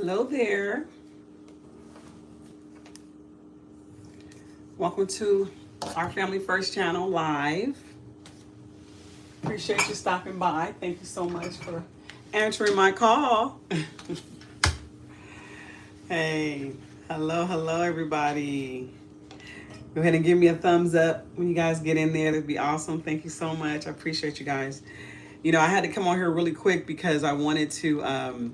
Hello there. Welcome to our Family First channel live. Appreciate you stopping by. Thank you so much for answering my call. Hey, hello, everybody. Go ahead and give me a thumbs up when you guys get in there. That'd be awesome. Thank you so much. I appreciate you guys. You know, I had to come on here really quick because I wanted to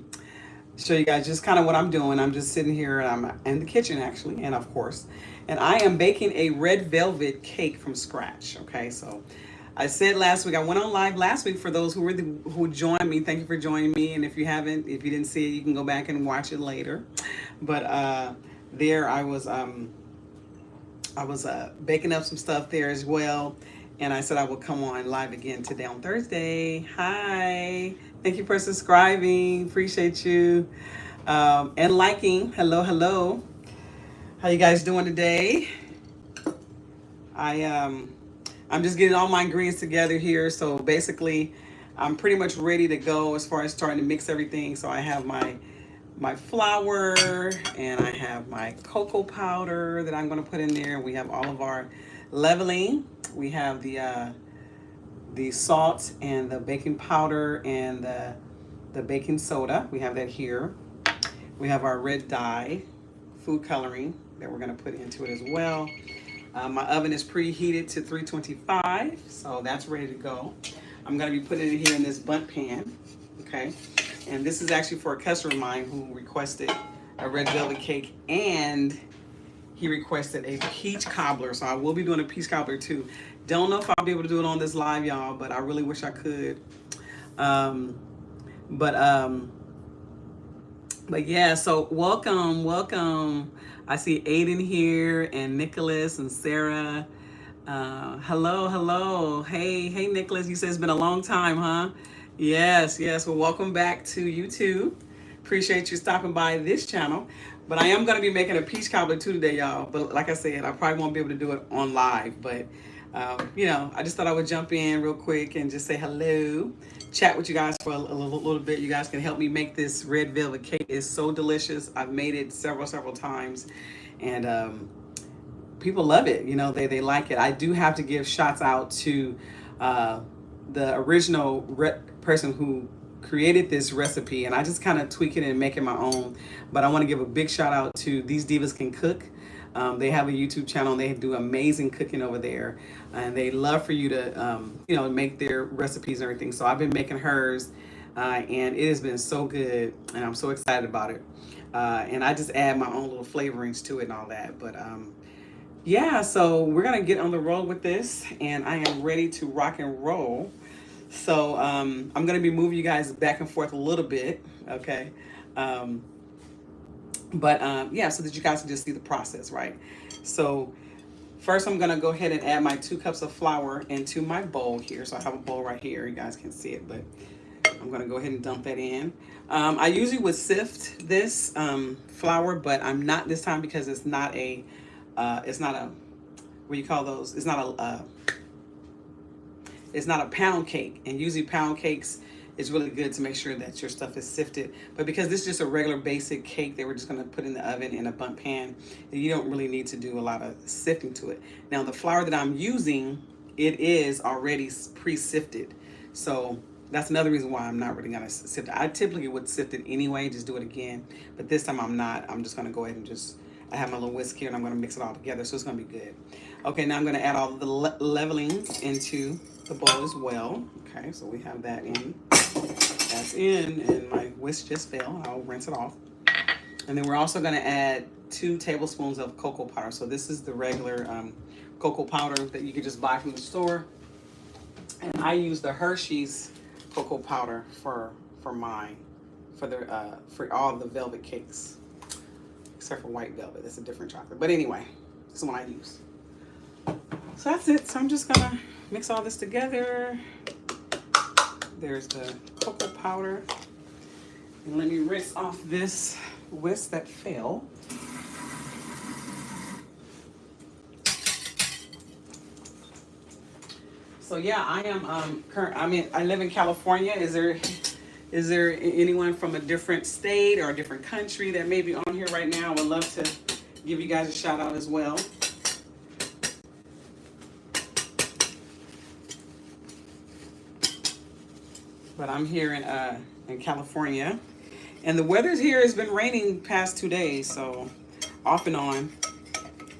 show you guys just kind of what I'm doing. I'm just sitting here and I'm in the kitchen actually, and of course, and I am baking a red velvet cake from scratch. Okay, so I said last week, I went on live last week for those who joined me. Thank you for joining me. And if you didn't see it, you can go back and watch it later. But there I was baking up some stuff there as well. And I said I would come on live again today on Thursday. Hi. Thank you for subscribing. Appreciate you. And liking. Hello. How you guys doing today? I'm just getting all my ingredients together here. So basically, I'm pretty much ready to go as far as starting to mix everything. So I have my flour and I have my cocoa powder that I'm going to put in there. We have all of our leveling. We have the salt and the baking powder and the baking soda. We have that here. We have our red dye food coloring that we're going to put into it as well. My oven is preheated to 325, so that's ready to go. I'm going to be putting it here in this bundt pan, okay? And this is actually for a customer of mine who requested a red velvet cake, and he requested a peach cobbler. So I will be doing a peach cobbler too. Don't know if I'll be able to do it on this live, y'all, but I really wish I could. But yeah, so welcome. I see Aiden here and Nicholas and Sarah. Hello. Hey, Nicholas. You said it's been a long time, huh? Yes. Well, welcome back to YouTube. Appreciate you stopping by this channel. But I am going to be making a peach cobbler too today, y'all. But like I said, I probably won't be able to do it on live. But, I just thought I would jump in real quick and just say hello. Chat with you guys for a little bit. You guys can help me make this red velvet cake. It's so delicious. I've made it several times. And people love it. You know, they like it. I do have to give shots out to the original person who created this recipe, and I just kind of tweak it and make it my own. But I want to give a big shout out to These Divas Can Cook. They have a YouTube channel and they do amazing cooking over there, and they love for you to make their recipes and everything. So I've been making hers, and it has been so good, and I'm so excited about it. And I just add my own little flavorings to it and all that. But yeah, so we're gonna get on the roll with this, and I am ready to rock and roll. So I'm gonna be moving you guys back and forth a little bit, okay? Yeah, so that you guys can just see the process, right? So first I'm gonna go ahead and add my 2 cups of flour into my bowl here. So I have a bowl right here, you guys can see it, but I'm gonna go ahead and dump that in. I usually would sift this flour, but I'm not this time because it's not a, what do you call those? It's not a pound cake, and usually pound cakes is really good to make sure that your stuff is sifted. But because this is just a regular basic cake that we're just gonna put in the oven in a bundt pan, you don't really need to do a lot of sifting to it. Now the flour that I'm using, it is already pre-sifted. So that's another reason why I'm not really gonna sift it. I typically would sift it anyway, just do it again. But this time I'm not. I'm just gonna go ahead and I have my little whisk here and I'm gonna mix it all together, so it's gonna be good. Okay, now I'm gonna add all the levelings into the bowl as well. Okay, so we have that in. That's in, and my whisk just fell. I'll rinse it off. And then we're also gonna add 2 tablespoons of cocoa powder. So this is the regular cocoa powder that you can just buy from the store. And I use the Hershey's cocoa powder for all the velvet cakes, except for white velvet. That's a different chocolate. But anyway, this is what I use. So that's it. So I'm just gonna mix all this together. There's the cocoa powder. And let me rinse off this whisk that fell. So yeah, I am I live in California. Is there Is there anyone from a different state or a different country that may be on here right now? I would love to give you guys a shout out as well. But I'm here in California, and the weather's here has been raining past 2 days, so off and on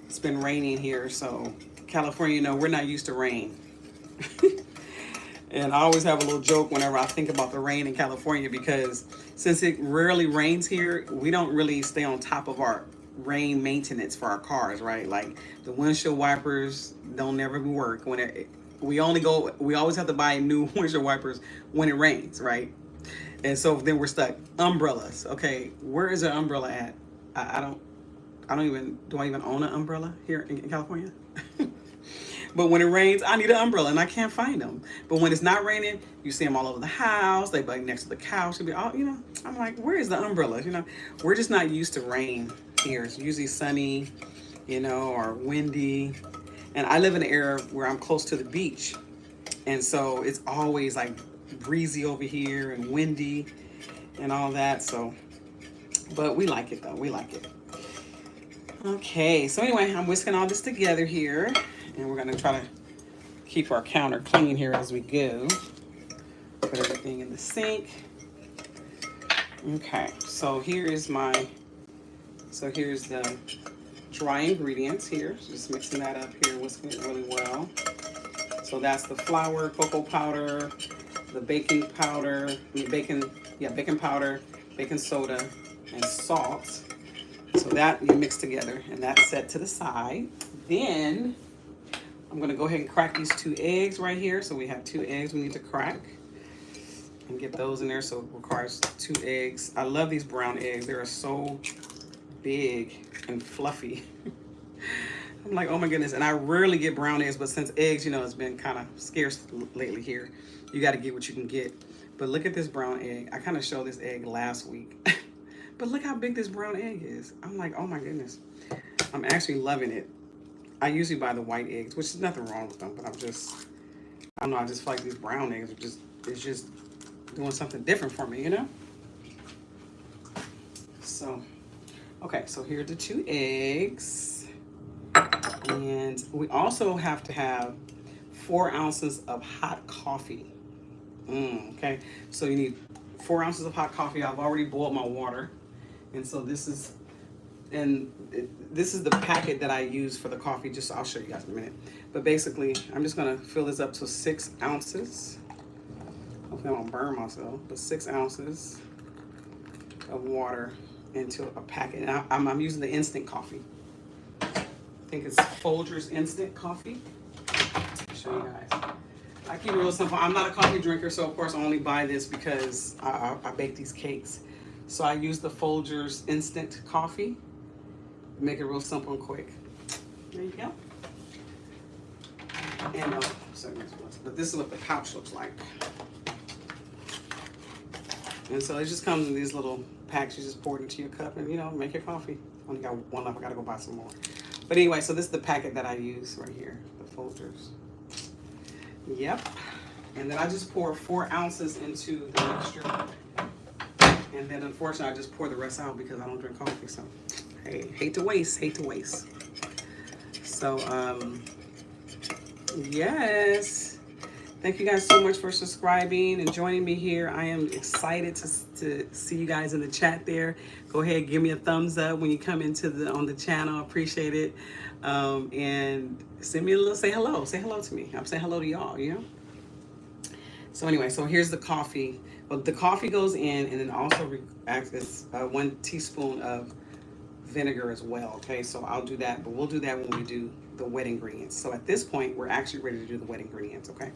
it's been raining here. So California, we're not used to rain. And I always have a little joke whenever I think about the rain in California, because since it rarely rains here, we don't really stay on top of our rain maintenance for our cars, right? Like the windshield wipers don't never work when we always have to buy new windshield wipers when it rains, right? And so then we're stuck. Umbrellas. Okay, where is an umbrella at? I don't even, do I even own an umbrella here in California? But when it rains, I need an umbrella and I can't find them. But when it's not raining, you see them all over the house. They like next to the couch. It'll be all, I'm like, where is the umbrella? We're just not used to rain here. It's usually sunny, or windy. And I live in an area where I'm close to the beach. And so it's always like breezy over here and windy and all that. So, but we like it though. We like it. Okay, so anyway, I'm whisking all this together here. And we're gonna try to keep our counter clean here as we go. Put everything in the sink. Okay, so here's the dry ingredients here. Just mixing that up here, whisking it really well. So that's the flour, cocoa powder, the baking powder, baking powder, baking soda, and salt. So that you mix together, and that's set to the side. Then I'm gonna go ahead and crack these 2 eggs right here. So we have 2 eggs we need to crack and get those in there. So it requires 2 eggs. I love these brown eggs. They are so big and fluffy. I'm like, oh my goodness. And I rarely get brown eggs, but since eggs, it's been kind of scarce lately here, you got to get what you can get. But look at this brown egg. I kind of showed this egg last week, but look how big this brown egg is. I'm like, oh my goodness. I'm actually loving it. I usually buy the white eggs, which is nothing wrong with them, but I don't know, I just feel like these brown eggs it's just doing something different for me, So, okay, so here are the 2 eggs. And we also have to have 4 ounces of hot coffee. Okay, so you need 4 ounces of hot coffee. I've already boiled my water. And so this is the packet that I use for the coffee. I'll show you guys in a minute. But basically, I'm just gonna fill this up to 6 ounces. Hopefully I don't burn myself, but 6 ounces of water into a packet. And I'm using the instant coffee. I think it's Folgers instant coffee. I'll show you guys. I keep it real simple. I'm not a coffee drinker, so of course I only buy this because I bake these cakes. So I use the Folgers instant coffee. Make it real simple and quick. There you go. And but this is what the pouch looks like. And so it just comes in these little packs. You just pour it into your cup and make your coffee. Only got one left. I gotta go buy some more. But anyway, so this is the packet that I use right here, the Folgers. Yep. And then I just pour 4 ounces into the mixture. And then unfortunately I just pour the rest out because I don't drink coffee. So hey, hate to waste. So yes. Thank you guys so much for subscribing and joining me here. I am excited to see you guys in the chat there. Go ahead, give me a thumbs up when you come on the channel. I appreciate it. And send me a little, say hello to me. I'm saying hello to y'all, So anyway, so here's the coffee. Well, the coffee goes in, and then also acts as 1 teaspoon of vinegar as well. Okay, so I'll do that, but we'll do that when we do the wet ingredients. So at this point, we're actually ready to do the wet ingredients. Okay,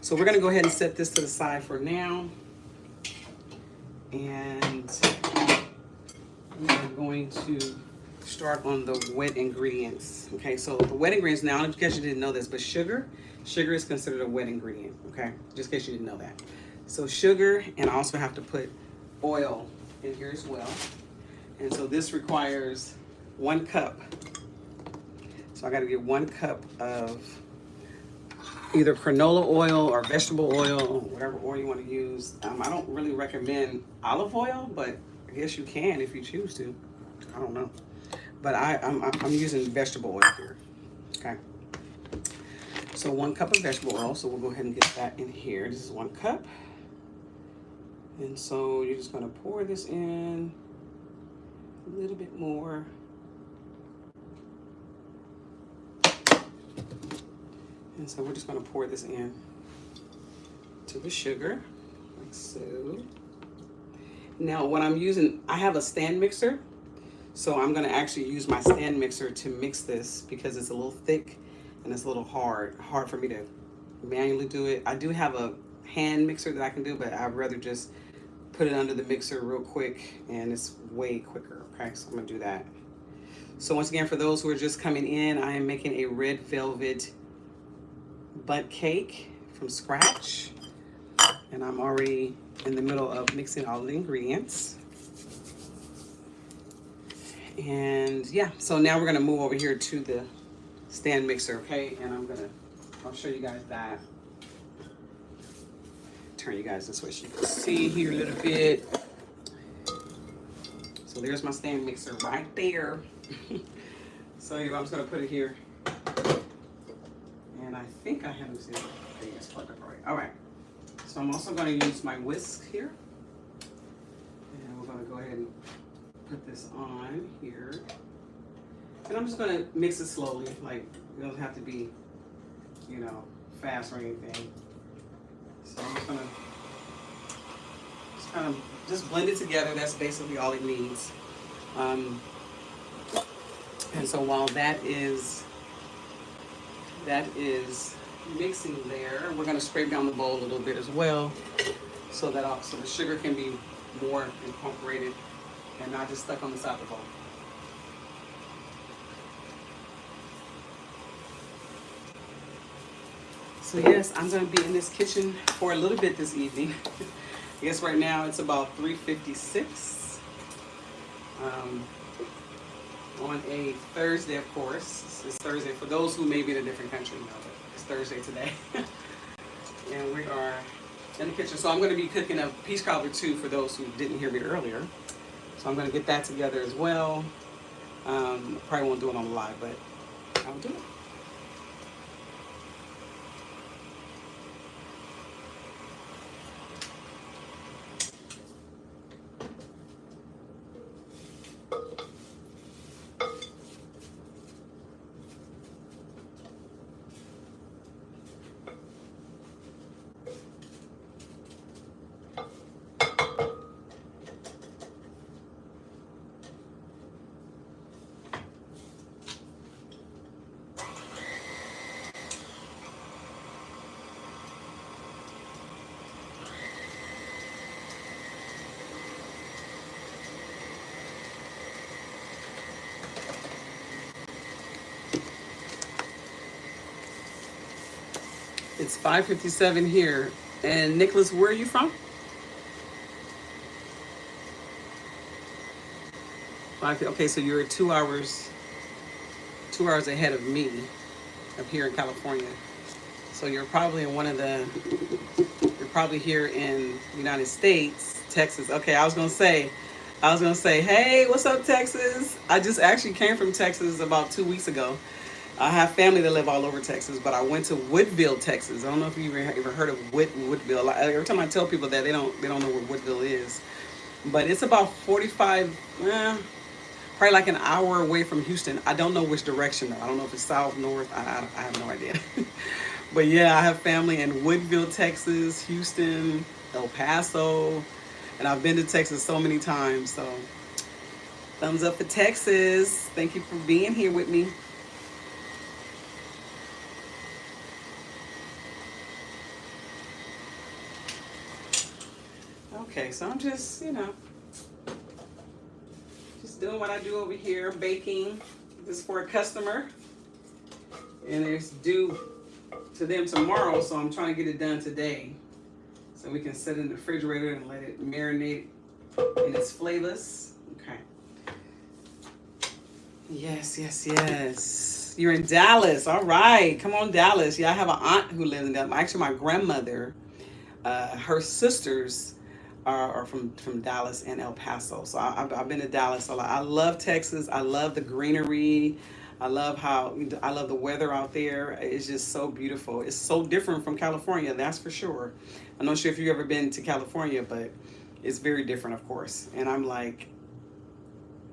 so we're gonna go ahead and set this to the side for now, and we're going to start on the wet ingredients. Okay, so the wet ingredients now, in case you didn't know this, but sugar is considered a wet ingredient. Okay, just in case you didn't know that. So sugar, and I also have to put oil in here as well. And so this requires 1 cup. So I got to get 1 cup of either canola oil or vegetable oil, whatever oil you want to use. I don't really recommend olive oil, but I guess you can if you choose to. I don't know. But I'm using vegetable oil here. Okay. So 1 cup of vegetable oil. So we'll go ahead and get that in here. This is 1 cup. And so you're just going to pour this in a little bit more. And so we're just going to pour this in to the sugar, like so. Now what I'm using, I have a stand mixer. So I'm going to actually use my stand mixer to mix this because it's a little thick and it's a little hard for me to manually do it. I do have a hand mixer that I can do, but I'd rather just put it under the mixer real quick, and it's way quicker. Okay, so I'm gonna do that. So once again, for those who are just coming in, I am making a red velvet butt cake from scratch, and I'm already in the middle of mixing all the ingredients. And yeah, so now we're gonna move over here to the stand mixer, okay? And I'll show you guys that. Turn you guys this way so you can see here a little bit. So there's my stand mixer right there. So I'm just gonna put it here. And I think I have it. Okay, it's plugged up right. All right. So I'm also gonna use my whisk here. And we're gonna go ahead and put this on here. And I'm just gonna mix it slowly. Like, it doesn't have to be, you know, fast or anything. So I'm just gonna just kind of just blend it together. That's basically all it needs. And so while that is mixing there, we're gonna scrape down the bowl a little bit as well, so that so the sugar can be more incorporated and not just stuck on the side of the bowl. So yes, I'm gonna be in this kitchen for a little bit this evening. I guess right now it's about 3:56 on a Thursday, of course. It's Thursday for those who may be in a different country. You know, but it's Thursday today. And we are in the kitchen. So I'm gonna be cooking a peach cobbler too for those who didn't hear me earlier. So I'm gonna get that together as well. Probably won't do it on the live, but I'll do it. It's 5:57 here. And Nicholas, where are you from? 5. Okay, so you're 2 hours ahead of me up here in California. So you're probably in you're probably here in the United States, Texas. Okay, I was gonna say, hey, what's up, Texas? I just actually came from Texas about 2 weeks ago. I have family that live all over Texas, but I went to Woodville, Texas. I don't know if you've ever heard of Woodville. Every time I tell people that, they don't know where Woodville is. But it's about 45, probably like an hour away from Houston. I don't know which direction though. I don't know if it's south, north. I have no idea. But yeah, I have family in Woodville, Texas, Houston, El Paso, and I've been to Texas so many times. So thumbs up for Texas. Thank you for being here with me. Okay, so I'm just, just doing what I do over here, baking. This is for a customer, and it's due to them tomorrow, so I'm trying to get it done today so we can set it in the refrigerator and let it marinate in its flavors. Okay. Yes. You're in Dallas. All right. Come on, Dallas. Yeah, I have an aunt who lives in Dallas. Actually, my grandmother, her sisters are from Dallas and El Paso. So I've been to Dallas a lot. I love Texas. I love the greenery. I love the weather out there. It's just so beautiful. It's so different from California, that's for sure. I'm not sure if you've ever been to California, but it's very different, of course. And I'm like,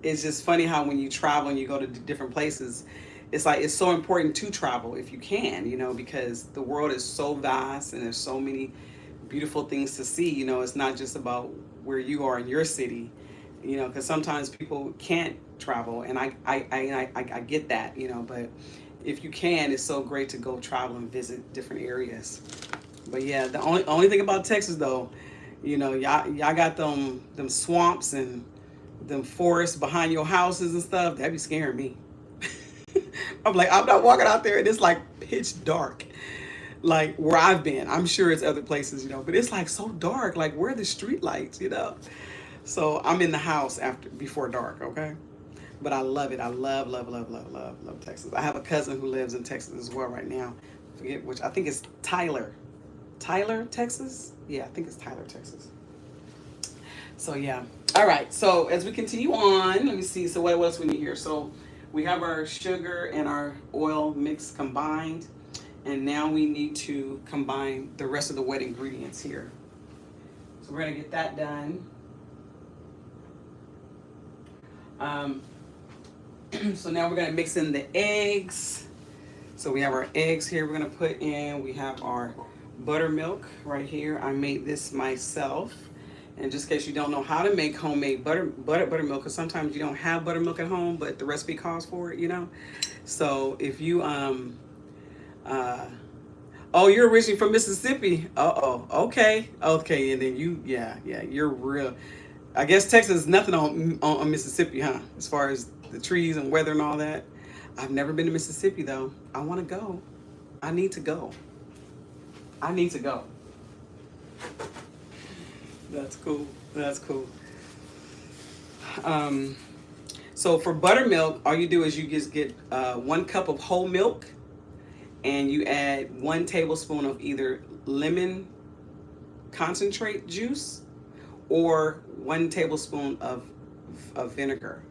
it's just funny how when you travel and you go to different places, it's like it's so important to travel if you can, because the world is so vast and there's so many beautiful things to see. It's not just about where you are in your city, because sometimes people can't travel, and I get that, but if you can, it's so great to go travel and visit different areas. But yeah, the only thing about Texas though, y'all got them swamps and them forests behind your houses and stuff. That be scaring me. I'm like, I'm not walking out there and it's like pitch dark. Like where I've been. I'm sure it's other places, but it's like so dark. Like where are the street lights? So I'm in the house before dark, okay? But I love it. I love, love, love, love, love, love Texas. I have a cousin who lives in Texas as well right now. Forget which, I think it's Tyler. Tyler, Texas? Yeah, I think it's Tyler, Texas. So yeah. All right. So as we continue on, let me see. So what else we need here? So we have our sugar and our oil mix combined. And now we need to combine the rest of the wet ingredients here. So we're going to get that done. So now we're going to mix in the eggs. So we have our eggs here we're going to put in. We have our buttermilk right here. I made this myself. And just in case you don't know how to make homemade buttermilk, because sometimes you don't have buttermilk at home, but the recipe calls for it, So if you, oh, you're originally from Mississippi. Okay. Okay. And then you're real. I guess Texas is nothing on Mississippi, huh? As far as the trees and weather and all that. I've never been to Mississippi though. I want to go. I need to go. That's cool. That's cool. So for buttermilk, all you do is you just get 1 cup of whole milk, and you add 1 tablespoon of either lemon concentrate juice or 1 tablespoon of vinegar,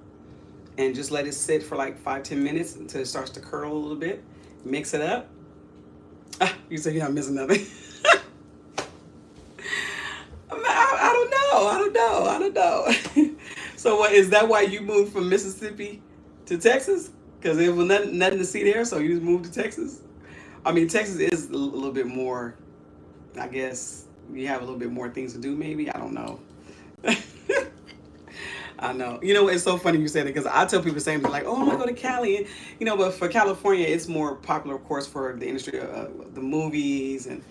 and just let it sit for like 5-10 minutes until it starts to curdle a little bit. Mix it up. You said you're not missing nothing. I don't know. So what is that? Why you moved from Mississippi to Texas? Because there was nothing to see there, so you just moved to Texas. I mean, Texas is a little bit more. I guess you have a little bit more things to do. Maybe I don't know. I know. It's so funny you said it because I tell people the same thing, like, oh, I'm gonna go to Cali, and, but for California, it's more popular, of course, for the industry of the movies and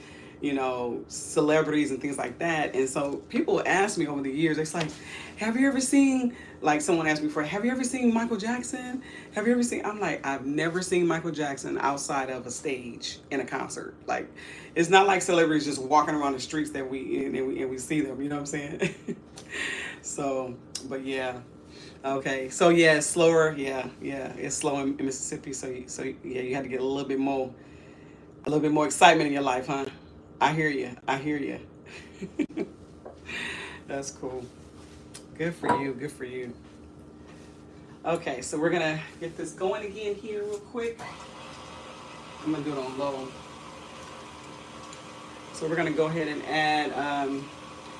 celebrities and things like that. And so people ask me over the years, it's like, have you ever seen, like someone asked me before, have you ever seen Michael Jackson? Have you ever seen, I'm like, I've never seen Michael Jackson outside of a stage in a concert. Like, it's not like celebrities just walking around the streets that we see them, you know what I'm saying? So, but yeah. Okay, so yeah, it's slower. Yeah, it's slow in Mississippi. So yeah, you had to get a little bit more excitement in your life, huh? I hear you. That's cool. Good for you. Okay, so we're gonna get this going again here real quick. I'm gonna do it on low. So we're gonna go ahead and add,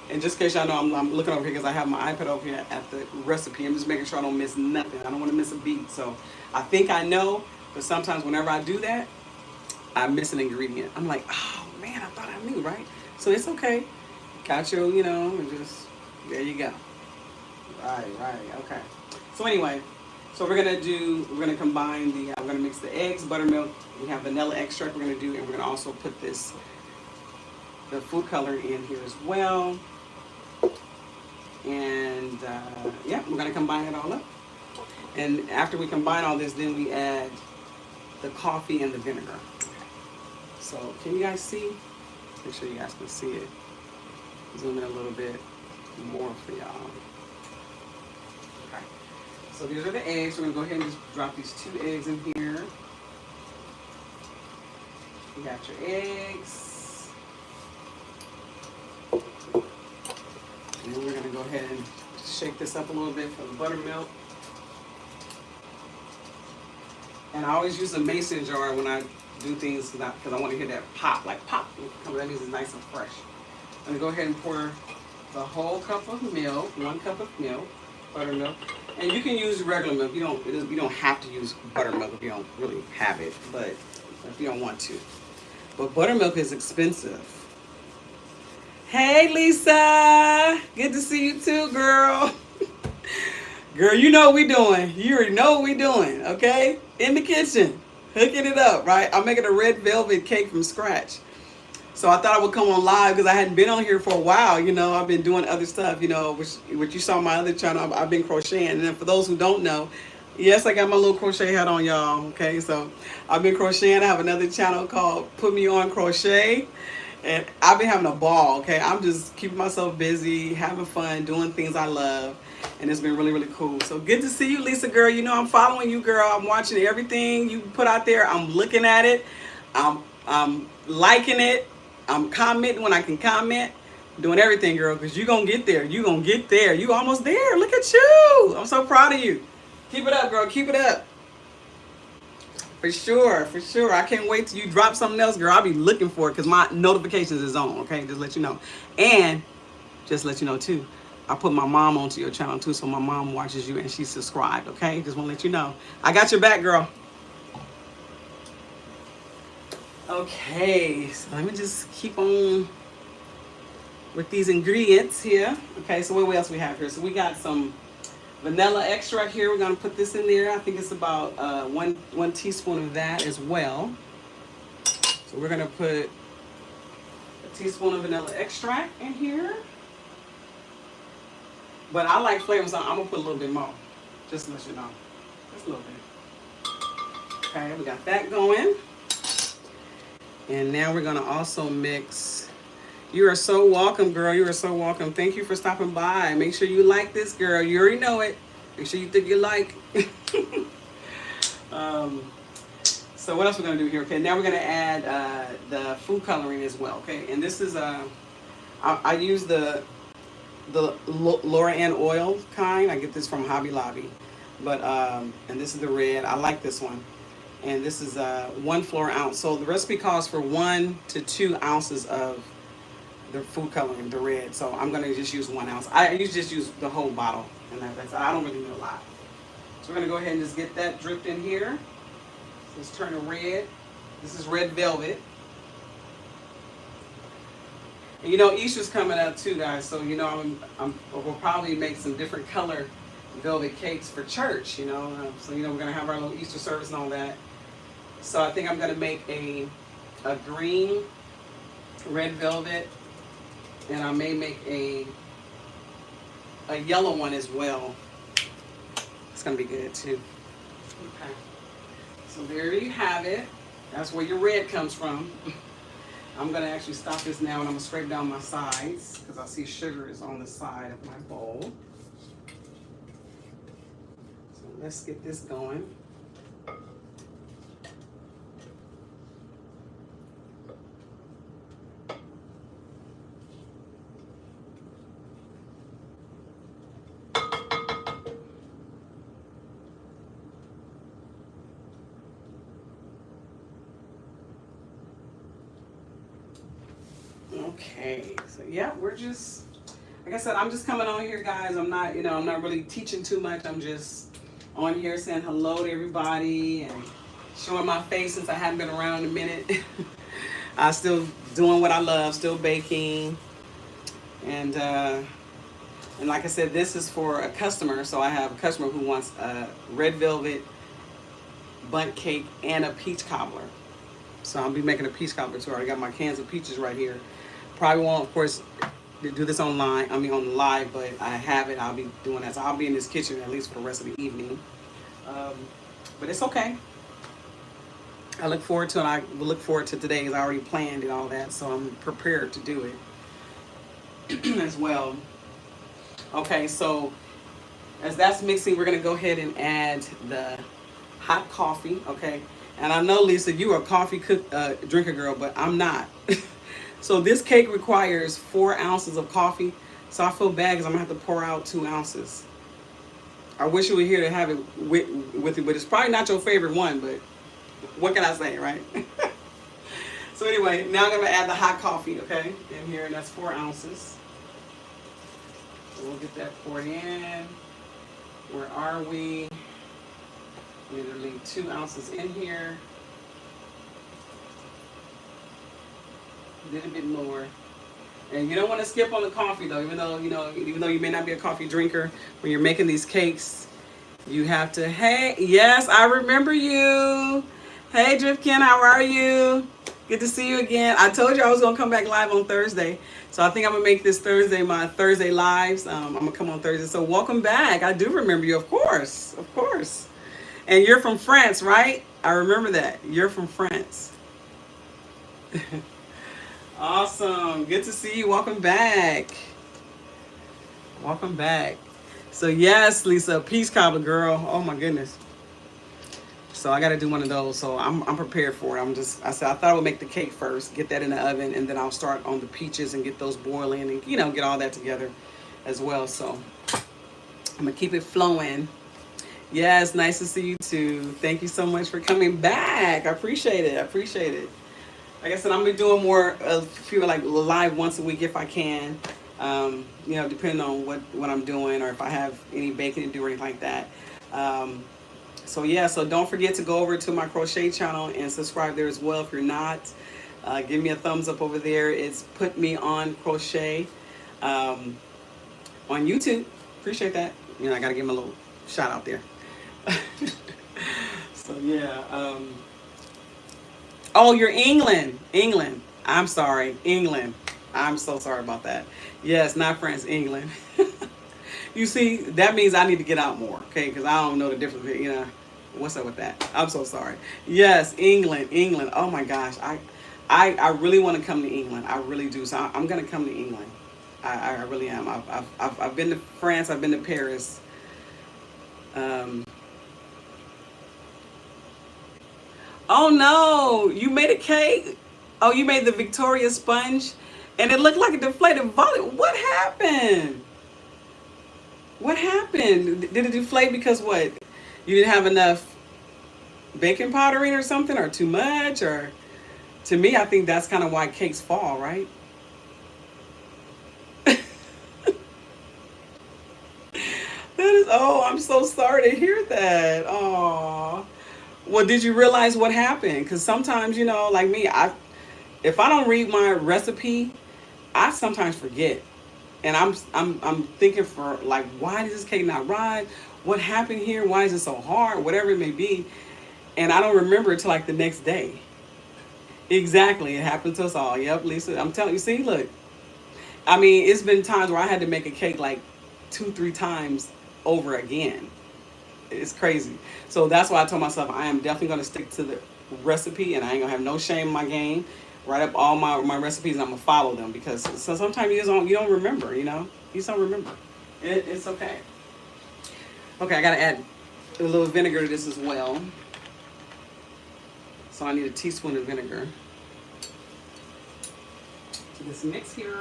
and just in case y'all know, I'm looking over here because I have my iPad over here at the recipe. I'm just making sure I don't miss nothing. I don't want to miss a beat. So I think I know, but sometimes whenever I do that, I miss an ingredient. I'm like, oh man, I thought I knew, right? So it's okay. Got your, and just, there you go. Right, okay. So anyway, so we're gonna combine we're gonna mix the eggs, buttermilk, we have vanilla extract we're gonna do, and we're gonna also put the food color in here as well. And yeah, we're gonna combine it all up. And after we combine all this, then we add the coffee and the vinegar. So can you guys see? Make sure you guys can see it. Zoom in a little bit more for y'all. Okay. So these are the eggs. We're gonna go ahead and just drop these 2 eggs in here. You got your eggs. And then we're gonna go ahead and shake this up a little bit for the buttermilk. And I always use a mason jar when I do things because I want to hear that pop, like pop. That means it's nice and fresh. I'm gonna go ahead and pour the whole cup of milk, 1 cup of milk, buttermilk. And you can use regular milk. You don't have to use buttermilk if you don't really have it, but if you don't want to. But buttermilk is expensive. Hey Lisa, good to see you too, girl. Girl, you know what we doing. You already know what we doing, okay? In the kitchen, hooking it up, right? I'm making a red velvet cake from scratch. So I thought I would come on live because I hadn't been on here for a while. You know, I've been doing other stuff, you know, which you saw on my other channel. I've been crocheting. And then for those who don't know, yes, I got my little crochet hat on, y'all, okay? So I've been crocheting. I have another channel called Put Me On Crochet. And I've been having a ball, okay? I'm just keeping myself busy, having fun, doing things I love. And it's been really, really cool. So good to see you, Lisa, girl. You know, I'm following you, girl. I'm watching everything you put out there. I'm looking at it. I'm liking it. I'm commenting when I can comment. Doing everything, girl, because you're going to get there. You're going to get there. You almost there. Look at you. I'm so proud of you. Keep it up, girl. Keep it up. For sure, for sure. I can't wait till you drop something else, girl. I'll be looking for it because my notifications is on, okay? Just let you know. And just let you know, too, I put my mom onto your channel, too, so my mom watches you and she's subscribed, okay? Just want to let you know. I got your back, girl. Okay, so let me just keep on with these ingredients here. Okay, so what else we have here? So we got some vanilla extract here. We're going to put this in there. I think it's about one teaspoon of that as well. So we're going to put a teaspoon of vanilla extract in here. But I like flavor, so I'm going to put a little bit more. Just to let you know. Just a little bit. Okay, we got that going. And now we're going to also mix. You are so welcome, girl. You are so welcome. Thank you for stopping by. Make sure you like this, girl. You already know it. Make sure you think you like. So what else we're going to do here? Okay, now we're going to add the food coloring as well. Okay, and this is I use the Laura Ann oil kind. I get this from Hobby Lobby, but and this is the red. I like this one. And this is 1 floor ounce. So the recipe calls for 1 to 2 ounces of the food coloring, the red. So I'm gonna just use 1 ounce. I usually just use the whole bottle, and that's I don't really need a lot. So we're gonna go ahead and just get that dripped in here. So let's turn to red. This is red velvet. And you know Easter's coming up too, guys. So you know we'll probably make some different color velvet cakes for church. You know, so you know we're gonna have our little Easter service and all that. So I think I'm gonna make a green red velvet. And I may make a yellow one as well. It's gonna be good too. Okay. So there you have it. That's where your red comes from. I'm gonna actually stop this now and I'm gonna scrape down my sides because I see sugar is on the side of my bowl. So let's get this going. Okay, so yeah, we're just, like I said, I'm just coming on here, guys. I'm not, you know, I'm not really teaching too much. I'm just on here saying hello to everybody and showing my face since I haven't been around in a minute. I'm still doing what I love, still baking. And like I said, this is for a customer. So I have a customer who wants a red velvet bundt cake and a peach cobbler. So I'll be making a peach cobbler too. I already got my cans of peaches right here. Probably won't, of course, do this online. I mean on live, but I have it. I'll be doing that. So I'll be in this kitchen at least for the rest of the evening. But it's okay. I look forward to it. I will look forward to today because I already planned and all that. So I'm prepared to do it as well. Okay, so as that's mixing, we're gonna go ahead and add the hot coffee. Okay. And I know, Lisa, you are a coffee drinker girl, but I'm not. So this cake requires 4 ounces of coffee. So I feel bad because I'm gonna have to pour out 2 ounces. I wish you were here to have it with you, but it's probably not your favorite one. But what can I say, right? So anyway, now I'm gonna add the hot coffee, okay, in here, and that's 4 ounces. So we'll get that poured in. Where are we? We need to leave 2 ounces in here. A little bit more. And you don't want to skip on the coffee though, even though you may not be a coffee drinker. When you're making these cakes, you have to. Hey, yes, I remember you. Hey, Drifkin, how are you? Good to see you again. I told you I was gonna come back live on Thursday, so I think I'm gonna make this Thursday my Thursday lives. I'm gonna come on Thursday. So welcome back. I do remember you, of course, of course. And you're from France, right? I remember that. You're from France. Awesome. Good to see you. Welcome back. Welcome back. So yes, Lisa, peach cobbler girl. Oh my goodness. So I got to do one of those. So I'm prepared for it. I thought I would make the cake first, get that in the oven, and then I'll start on the peaches and get those boiling and get all that together as well. So I'm gonna keep it flowing. Yes, nice to see you too. Thank you so much for coming back. I appreciate it. I appreciate it. Like I said, I'm gonna be doing more a few like live once a week if I can. Depending on what I'm doing or if I have any baking to do or anything like that. So don't forget to go over to my crochet channel and subscribe there as well if you're not. Give me a thumbs up over there. It's Put Me On Crochet on YouTube. Appreciate that. I gotta give him a little shout out there. So yeah. Oh, you're England. I'm sorry, England. I'm so sorry about that. Yes, not France, England. You see, that means I need to get out more, okay? Because I don't know the difference. What's up with that? I'm so sorry. Yes, England. Oh my gosh, I really want to come to England. I really do. So I'm gonna come to England. I really am. I've been to France. I've been to Paris. Oh no, you made a cake? Oh, you made the Victoria sponge and it looked like a deflated volley. What happened? What happened? Did it deflate because what? You didn't have enough baking powder in or something, or too much? Or to me, I think that's kind of why cakes fall, right? Oh, I'm so sorry to hear that. Oh. Well, did you realize what happened? Because sometimes, like me, if I don't read my recipe, I sometimes forget, and I'm thinking for like, why does this cake not rise? What happened here? Why is it so hard? Whatever it may be, and I don't remember it till like the next day. Exactly, it happened to us all. Yep, Lisa, I'm telling you. See, look, I mean, it's been times where I had to make a cake like 2-3 times over again. It's crazy. So that's why I told myself I am definitely going to stick to the recipe, and I ain't gonna have no shame in my game. Write up all my recipes and I'm gonna follow them, because sometimes you don't remember. You just don't remember. It's okay. Okay, I gotta add a little vinegar to this as well. So I need a teaspoon of vinegar to this mix here.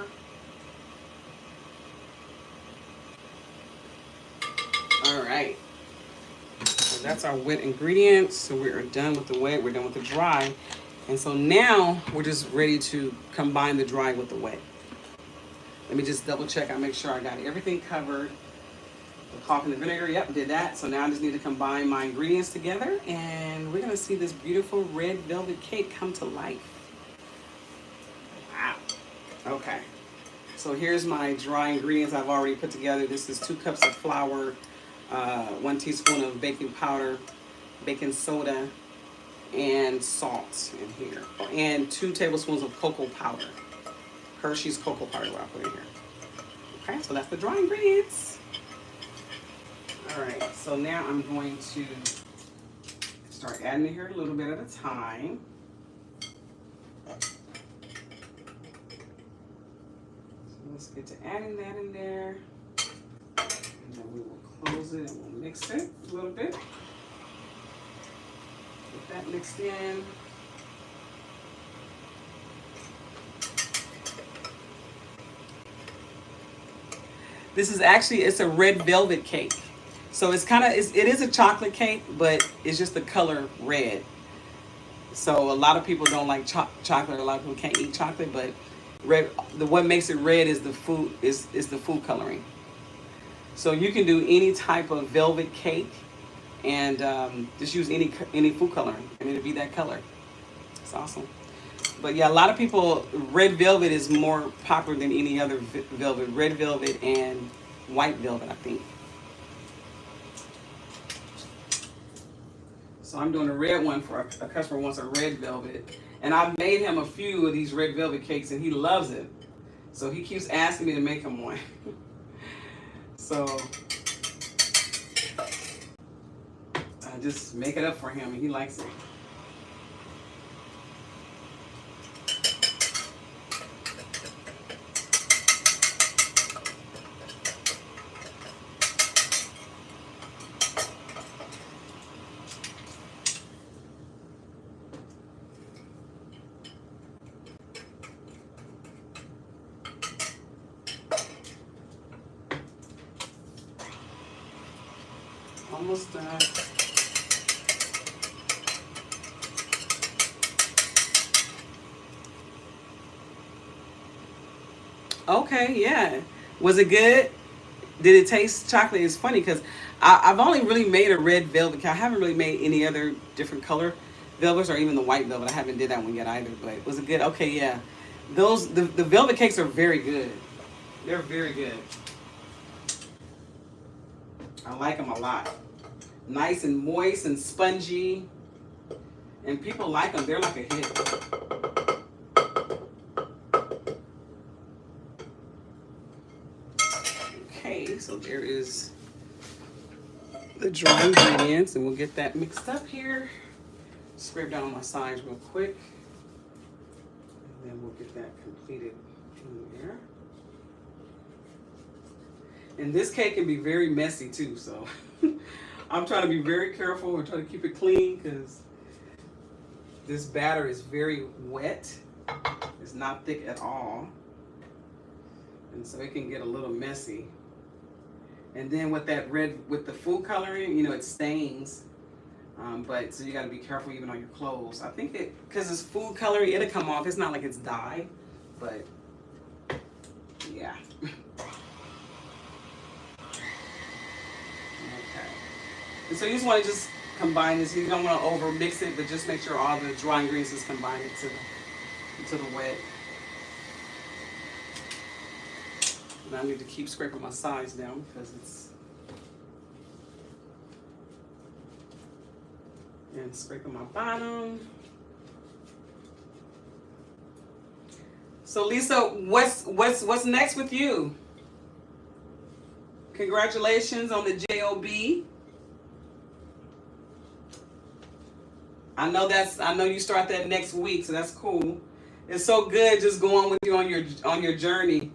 All right. So that's our wet ingredients. So we are done with the wet. We're done with the dry. And so now we're just ready to combine the dry with the wet. Let me just double check. I make sure I got everything covered. The coffee and the vinegar, yep, did that. So now I just need to combine my ingredients together, and we're gonna see this beautiful red velvet cake come to life. Wow. Okay. So here's my dry ingredients I've already put together. This is 2 cups of flour, 1 teaspoon of baking powder, baking soda, and salt in here, and 2 tablespoons of cocoa powder. Hershey's cocoa powder what I put in here. Okay, so that's the dry ingredients. All right, so now I'm going to start adding it here a little bit at a time. So let's get to adding that in there, and then we will close it and we'll mix it a little bit. That mixed in. This is actually, it's a red velvet cake. So it's kind of, it is a chocolate cake, but it's just the color red. So a lot of people don't like chocolate. A lot of people can't eat chocolate, but red, what makes it red is the food, is the food coloring. So you can do any type of velvet cake and just use any food coloring and it'll be that color. It's awesome. But yeah, a lot of people, red velvet is more popular than any other velvet. Red velvet and white velvet, I think. So I'm doing a red one for a customer who wants a red velvet. And I've made him a few of these red velvet cakes and he loves it. So he keeps asking me to make him one. So I just make it up for him and he likes it. Almost done. Okay, yeah. Was it good? Did it taste chocolate? It's funny because I've only really made a red velvet cake. I haven't really made any other different color velvets or even the white velvet. I haven't did that one yet either. But was it good? Okay, yeah. The velvet cakes are very good. They're very good. I like them a lot. Nice and moist and spongy. And people like them. They're like a hit. Okay, so there is the dry ingredients, and we'll get that mixed up here. Scrape down on my sides real quick. And then we'll get that completed in there. And this cake can be very messy too, so I'm trying to be very careful. We're trying to keep it clean because this batter is very wet. It's not thick at all. And so it can get a little messy. And then with that red, with the food coloring, you know, it stains. But so you got to be careful even on your clothes. I think it, because it's food coloring, it'll come off. It's not like it's dye, but yeah. Okay. And so you just want to just combine this. You don't want to over mix it, but just make sure all the dry ingredients is combined into the wet. And I need to keep scraping my sides down because it's, and scraping my bottom. So Lisa, what's next with you? Congratulations on the job. I know you start that next week, so that's cool. It's so good just going with you on your journey.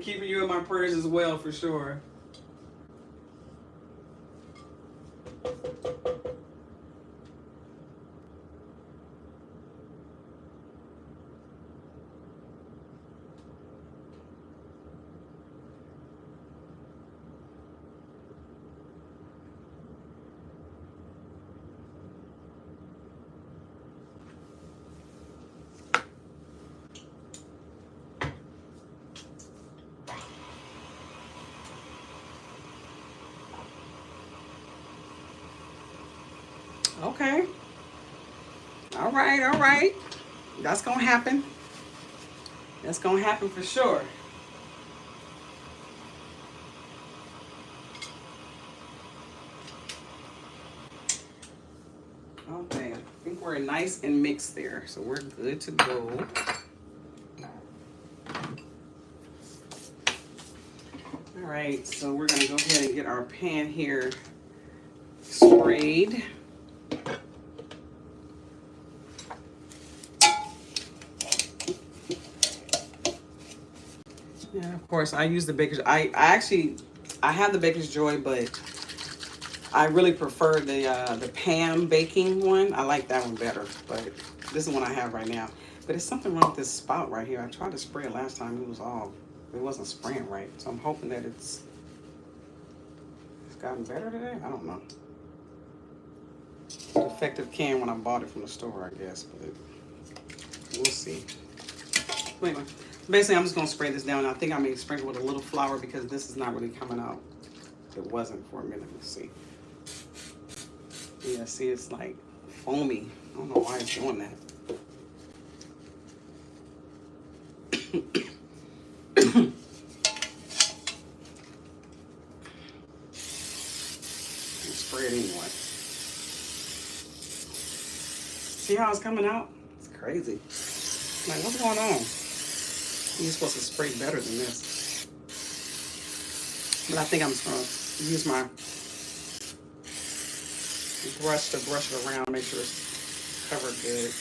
Keeping you in my prayers as well, for sure. Okay. All right, all right. That's gonna happen. That's gonna happen for sure. Okay, I think we're nice and mixed there, so we're good to go. All right, so we're gonna go ahead and get our pan here sprayed. And of course, I use the Baker's. I have the Baker's Joy, but I really prefer the pan baking one. I like that one better, but this is the one I have right now. But there's something wrong with this spout right here. I tried to spray it last time. It wasn't spraying right. So I'm hoping that it's gotten better today. I don't know. Defective can when I bought it from the store, I guess, but we'll see. But anyway, basically I'm just gonna spray this down. I think I may sprinkle with a little flour because this is not really coming out. It wasn't for a minute. Let's see. Yeah, see, it's like foamy. I don't know why it's doing that. Spray it anyway. See how it's coming out? It's crazy. Like, what's going on? You're supposed to spray better than this. But I think I'm just going to use my brush to brush it around, make sure it's covered good.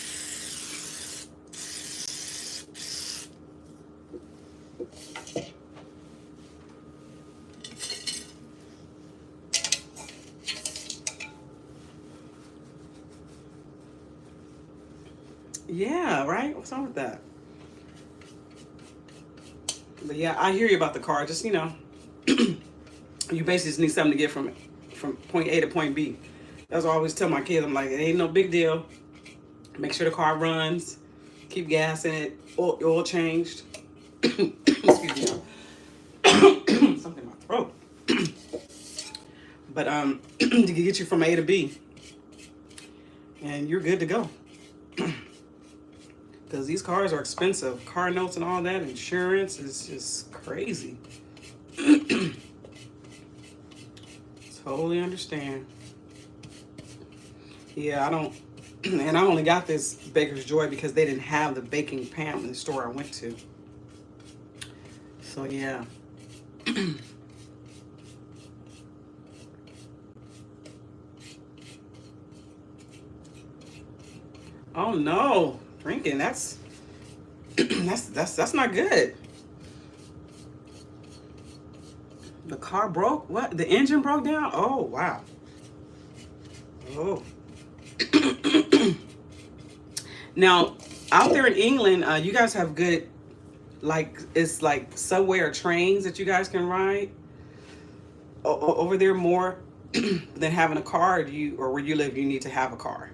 Yeah, right? What's wrong with that? But yeah, I hear you about the car. Just, you know, you basically just need something to get from point A to point B. That's what I always tell my kids. I'm like, it ain't no big deal. Make sure the car runs. Keep gas in it. Oil changed. Excuse me. Something in my throat. But to get you from A to B. And you're good to go. Because these cars are expensive. Car notes and all that. Insurance is just crazy. Totally understand. Yeah, I don't. And I only got this Baker's Joy because they didn't have the baking pan in the store I went to. So, yeah. Oh, no. Drinking, that's not good. The car broke? What? The engine broke down? Oh, wow. Oh. Now, out there in England, you guys have good, like, it's like subway or trains that you guys can ride over there more than having a car, or where you live, you need to have a car?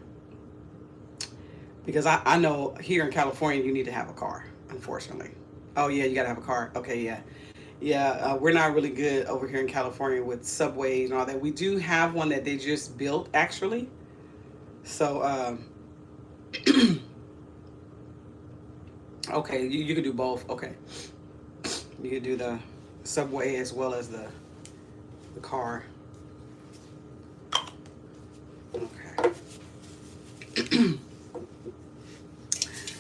Because I know here in California, you need to have a car, unfortunately. Oh, yeah, you got to have a car. Okay, yeah. Yeah, we're not really good over here in California with subways and all that. We do have one that they just built, actually. So, okay, you could do both. Okay. You could do the subway as well as the car. Okay.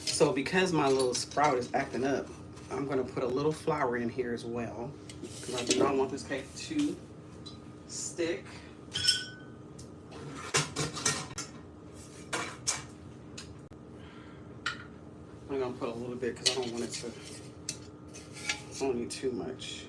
So because my little sprout is acting up, I'm going to put a little flour in here as well, because I do not want this cake to stick. I'm going to put a little bit because I don't want it to, I don't need too much.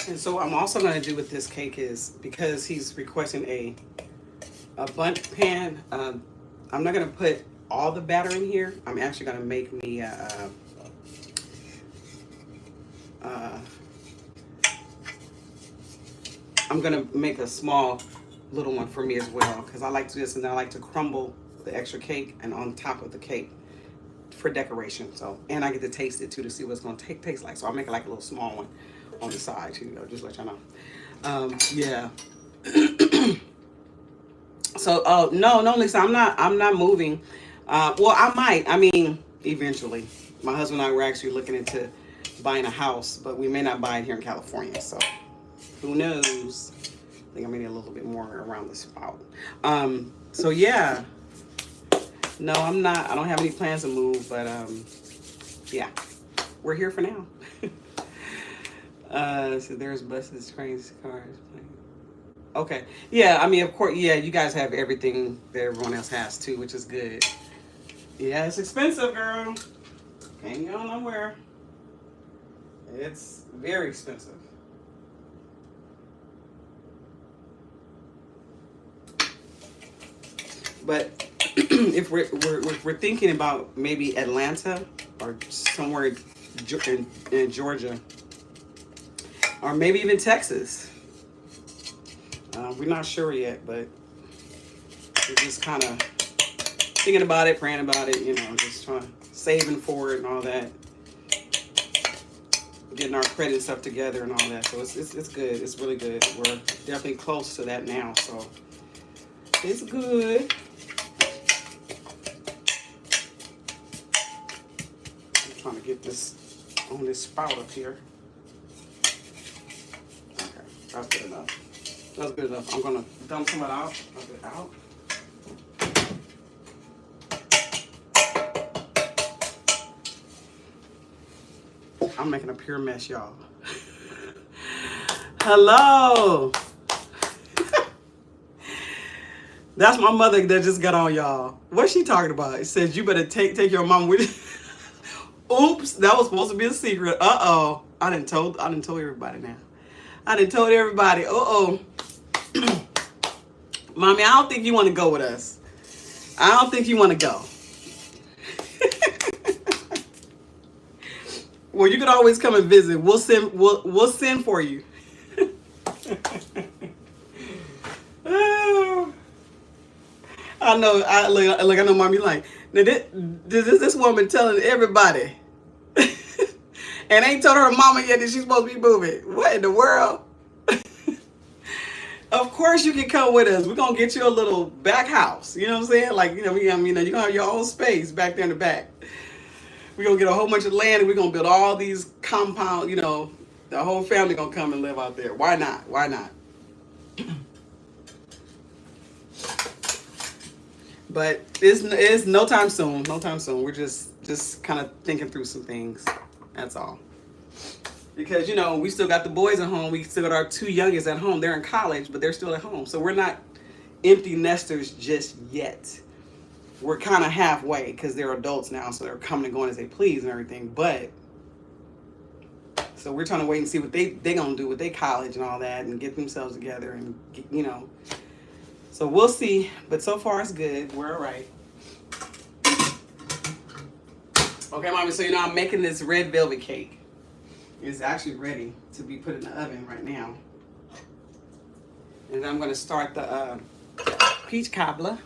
And so what I'm also going to do with this cake is, because he's requesting a bundt pan, I'm not going to put all the batter in here. I'm actually going to make me I'm going to make a small little one for me as well, because I like to do this, and I like to crumble the extra cake and on top of the cake for decoration. So, and I get to taste it too to see what it's going to taste like. So I'll make it like a little small one on the side too, just let y'all know. Yeah. So, oh no, Lisa, I'm not moving. Well, I might. I mean, eventually. My husband and I were actually looking into buying a house, but we may not buy it here in California. So, who knows? I think I may need a little bit more around the spout. So yeah. No, I'm not. I don't have any plans to move, but yeah, we're here for now. So there's buses, trains, cars. Okay. Yeah, I mean, of course, yeah, you guys have everything that everyone else has too, which is good. Yeah, it's expensive, girl. Can't go nowhere. It's very expensive. But if we're thinking about maybe Atlanta or somewhere in Georgia, or maybe even Texas, we're not sure yet, but we're just kind of thinking about it, praying about it, just trying saving for it and all that, getting our credit stuff together and all that. So it's good. It's really good. We're definitely close to that now, so it's good. I'm trying to get this on this spout up here. Okay, that's good enough. That's good enough. I'm gonna dump some of it out. Dump it out. I'm making a pure mess, y'all. Hello. That's my mother that just got on, y'all. What's she talking about? It says you better take your mom with you. Oops, that was supposed to be a secret. Uh-oh. I didn't told everybody now. I done told everybody. Uh-oh. Mommy, I don't think you want to go with us. I don't think you want to go. Well, you can always come and visit. We'll send for you. Oh, I know. I know. Mommy, like, this woman telling everybody, and ain't told her mama yet that she's supposed to be moving. What in the world? Of course you can come with us. We're gonna get you a little back house. You know what I'm saying? Like, you're gonna have your own space back there in the back. We're gonna get a whole bunch of land and we're gonna build all these compound, the whole family gonna come and live out there. Why not? Why not? But it's no time soon. No time soon. We're just kind of thinking through some things. That's all. Because we still got the boys at home. We still got our two youngest at home. They're in college, but they're still at home. So we're not empty nesters just yet. We're kind of halfway because they're adults now, so they're coming and going as they please and everything. But so we're trying to wait and see what they gonna do with their college and all that, and get themselves together, and So we'll see. But so far it's good. We're all right. Okay, Mommy. So I'm making this red velvet cake. It's actually ready to be put in the oven right now, and I'm gonna start the peach cobbler.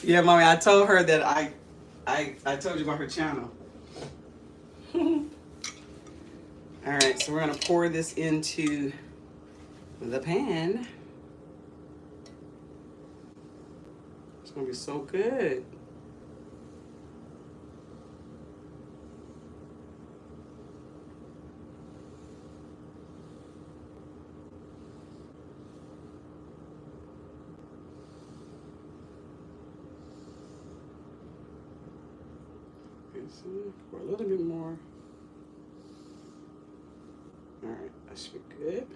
Yeah, Mommy, I told her that I told you about her channel. All right, so we're gonna pour this into the pan. It's gonna be so good. Pour a little bit more. All right, that should be good.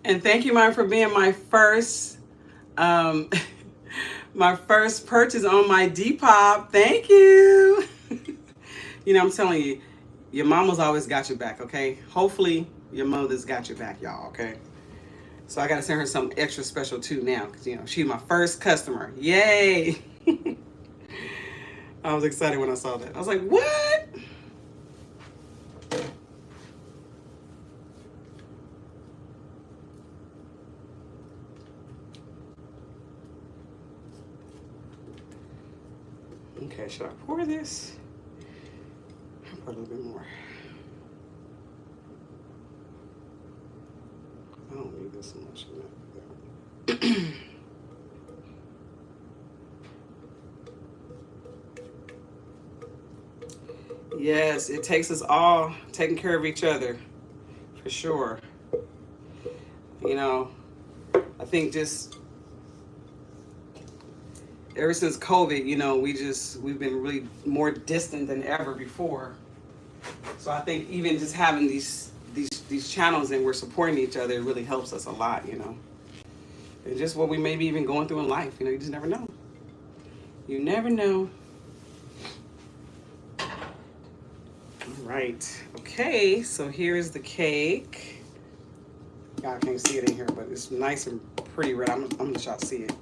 And thank you, Mom, for being my first my first purchase on my Depop. Thank you. I'm telling you, your mama's always got your back, okay? Hopefully your mother's got your back, y'all, okay? So I gotta send her something extra special too now, because she's my first customer. Yay! I was excited when I saw that. I was like, what? Okay, should I pour this? I'll pour a little bit more. I don't need this so much. Yes, it takes us all taking care of each other, for sure. You know, I think just ever since COVID, you know, we've been really more distant than ever before. So I think even just having these channels and we're supporting each other, it really helps us a lot, you know. And just what we may be even going through in life, you know, you just never know. You never know. All right. Okay, so here's the cake. Y'all can't see it in here, but it's nice and pretty red. I'm gonna let y'all see it.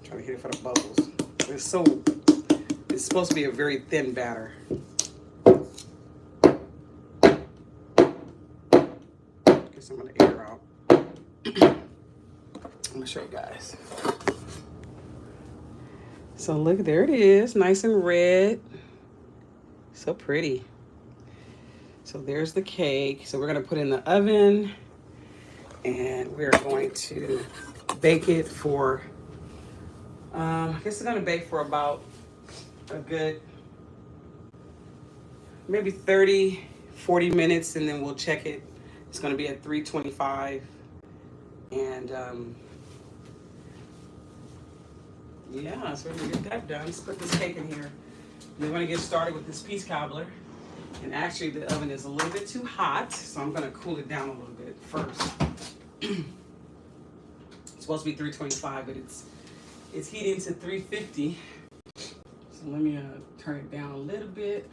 Trying to hit it for the bubbles. It's supposed to be a very thin batter. Get some of the air out. I'm gonna show you guys. So look, there it is, nice and red. So pretty. So there's the cake. So we're gonna put it in the oven and we're going to bake it for, I guess it's gonna bake for about a good, maybe 30, 40 minutes, and then we'll check it. It's gonna be at 325. And yeah, so we're gonna get that done. Let's put this cake in here. We're gonna get started with this peach cobbler. And actually the oven is a little bit too hot, so I'm gonna cool it down a little bit first. It's supposed to be 325, but it's heating to 350. So let me turn it down a little bit.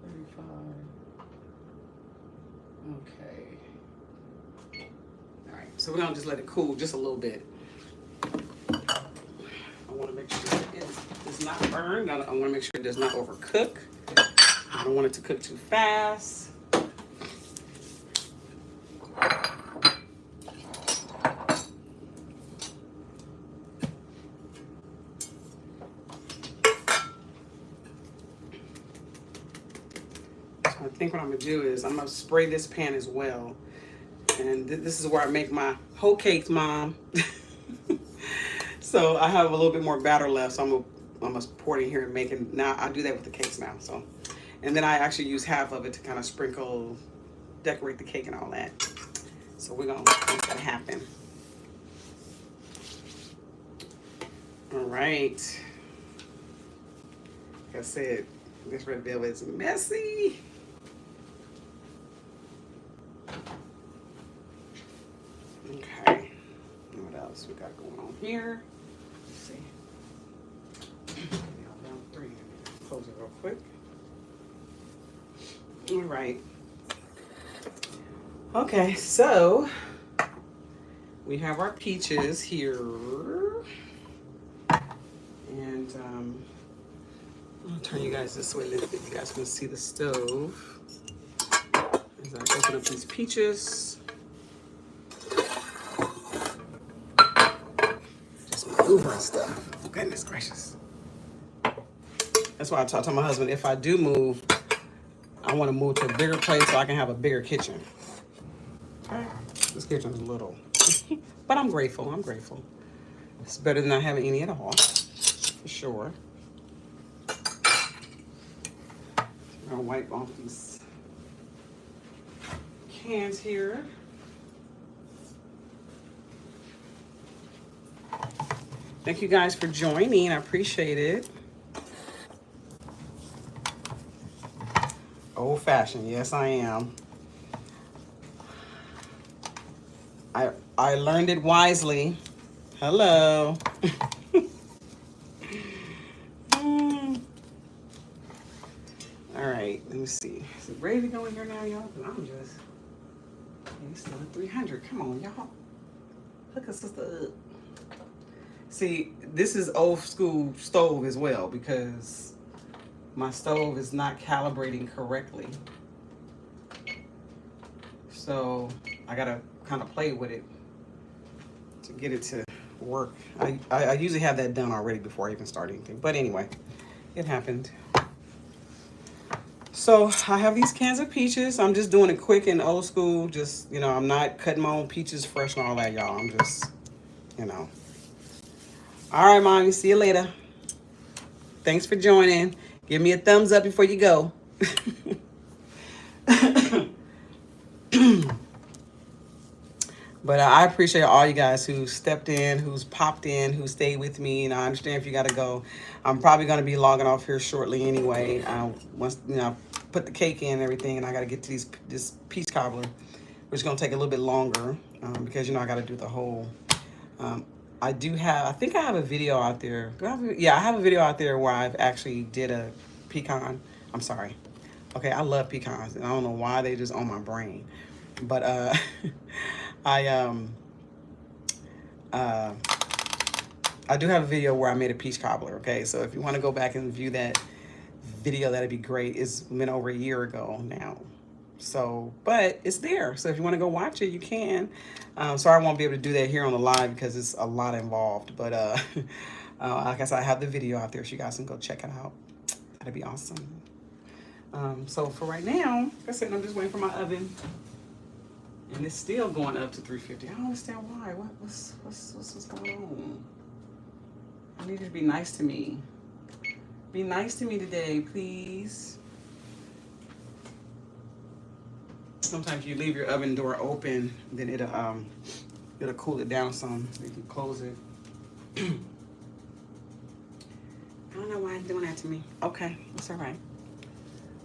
35. Okay. All right, so we're gonna just let it cool just a little bit. I want to make sure it does not burn. I want to make sure it does not overcook. I don't want it to cook too fast. So I think what I'm going to do is I'm going to spray this pan as well. And this is where I make my whole cakes, Mom. So I have a little bit more batter left, so I'm gonna pour it in here and make it. Now I do that with the cakes now. So, and then I actually use half of it to kind of sprinkle, decorate the cake and all that. So we're gonna make that happen. All right. Like I said, this red velvet is messy. Okay. What else we got going on here? Close it real quick. All right. Okay, so we have our peaches here. And I'll turn you guys this way a little bit. You guys can see the stove. As I open up these peaches. Just maneuver and stuff. Goodness gracious. That's why I talked to my husband, if I do move, I want to move to a bigger place so I can have a bigger kitchen. Okay. This kitchen's little. But I'm grateful. I'm grateful. It's better than not having any at all. For sure. I'm going to wipe off these cans here. Thank you guys for joining. I appreciate it. Old fashioned, yes I am. I learned it wisely. Hello. All right, let me see. Is it ready to go in here now, y'all? Cause I'm just, it's still at 300. Come on, y'all. Hook a sister up. See, this is old school stove as well because my stove is not calibrating correctly. So I gotta kind of play with it to get it to work. I usually have that done already before I even start anything. But anyway, it happened. So I have these cans of peaches. I'm just doing it quick and old school. Just, you know, I'm not cutting my own peaches fresh and all that, y'all. I'm just, you know. All right, Mommy. See you later. Thanks for joining. Give me a thumbs up before you go. But I appreciate all you guys who stepped in, who's popped in, who stayed with me. And I understand if you got to go. I'm probably going to be logging off here shortly anyway. Once, you know, put the cake in and everything, and I got to get to this peach cobbler, which is going to take a little bit longer because, you know, I got to do the whole. I think I have a video out there. Yeah, I have a video out there where I've actually did a pecan. I'm sorry. Okay, I love pecans, and I don't know why they just on my brain. But I do have a video where I made a peach cobbler. Okay, so if you want to go back and view that video, that'd be great. It's been over a year ago now. So, but it's there. So if you want to go watch it, you can. Sorry I won't be able to do that here on the live because it's a lot involved. But like I said, I have the video out there so you guys can go check it out. That'd be awesome. So for right now, like I said, I'm just waiting for my oven. And it's still going up to 350. I don't understand why. What's going on? I need you to be nice to me. Be nice to me today, please. Sometimes you leave your oven door open, then it'll cool it down some. You can close it. I don't know why it's doing that to me. Okay, it's all right.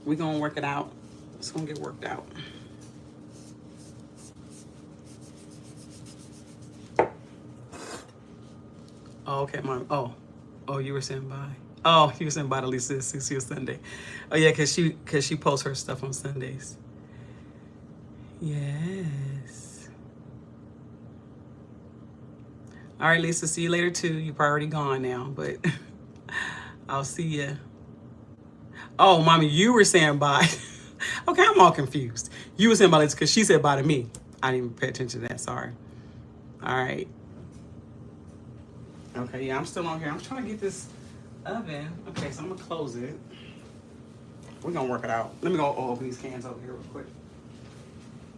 We're gonna work it out. It's gonna get worked out. Oh, okay, Mom. Oh, you were saying bye. Oh, you were saying bye to Lisa. See you Sunday. Oh yeah, cause she posts her stuff on Sundays. Yes. All right, Lisa. See you later too. You're probably already gone now, but I'll see you. Oh, Mommy, you were saying bye. Okay, I'm all confused. You were saying bye because she said bye to me. I didn't even pay attention to that. Sorry. All right. Okay, yeah, I'm still on here. I'm trying to get this oven. Okay, so I'm gonna close it. We're gonna work it out. Let me go open these cans over here real quick.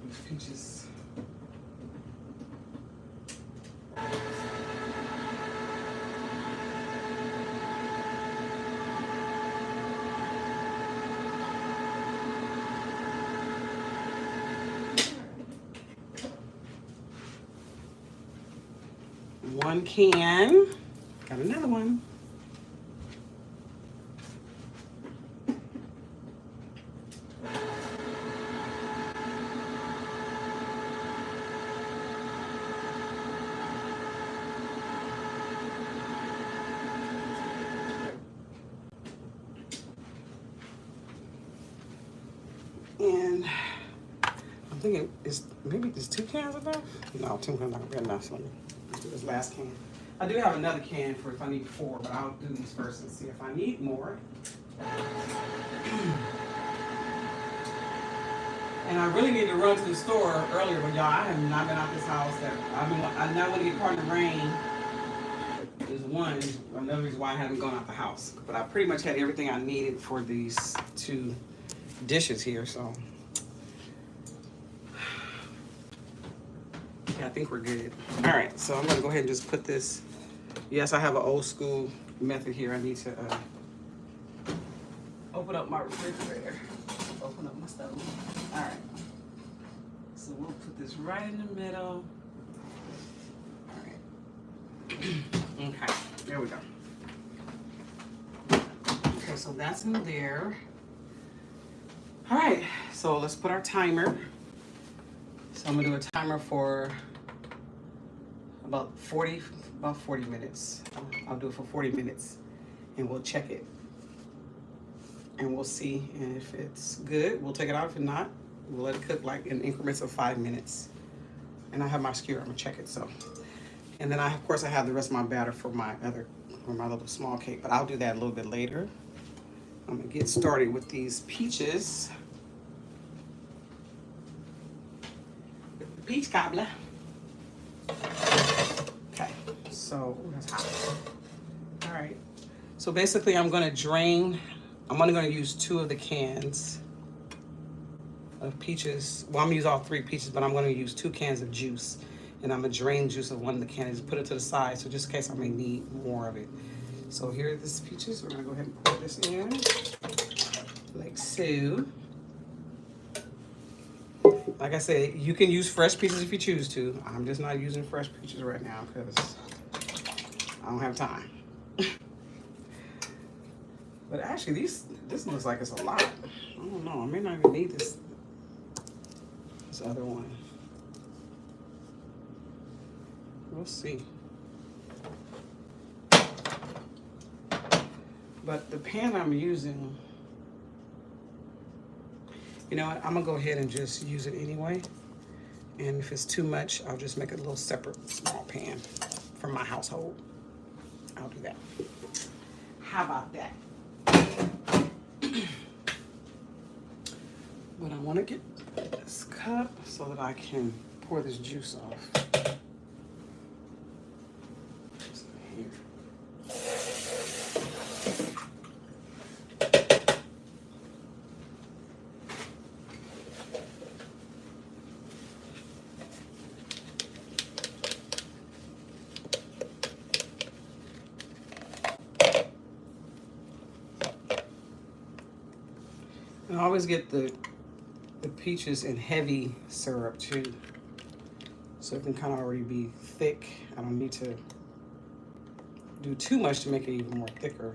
These peaches. One can. Got another one. And I'm thinking, maybe there's 2 cans of that? No, 2 cans not good enough. So let's do this last can. I do have another can for if I need 4, but I'll do these first and see if I need more. And I really need to run to the store earlier, but y'all, I have not been out this house. I now want to get caught in the rain. Is another reason why I haven't gone out the house. But I pretty much had everything I needed for these 2 dishes here, so yeah, I think we're good. All right, so I'm gonna go ahead and just put this. Yes, I have an old school method here. I need to open up my refrigerator, open up my stove. All right, so we'll put this right in the middle. All right, okay, there we go. Okay, so that's in there. All right, so let's put our timer. So I'm gonna do a timer for about 40 minutes. I'll do it for 40 minutes and we'll check it. And we'll see, and if it's good, we'll take it out. If not, we'll let it cook like in increments of 5 minutes. And I have my skewer, I'm gonna check it, so. And then of course I have the rest of my batter for my little small cake, but I'll do that a little bit later. I'm gonna get started with these peaches. Peach cobbler. Okay, So that's hot. All right. So basically I'm gonna drain, I'm only gonna use 2 of the cans of peaches. Well, I'm gonna use all 3 peaches, but I'm gonna use 2 cans of juice. And I'm gonna drain juice of one of the cans, put it to the side, so just in case I may need more of it. So here are these peaches. We're gonna go ahead and pour this in, like so. Like I said, you can use fresh peaches if you choose to. I'm just not using fresh peaches right now because I don't have time. But actually, this looks like it's a lot. I don't know. I may not even need this other one. We'll see. But the pan I'm using, you know what? I'm gonna go ahead and just use it anyway. And if it's too much, I'll just make a little separate small pan from my household. I'll do that. How about that? But I want to get this cup so that I can pour this juice off. So here. And I always get the peaches in heavy syrup too, so it can kind of already be thick. I don't need to do too much to make it even more thicker.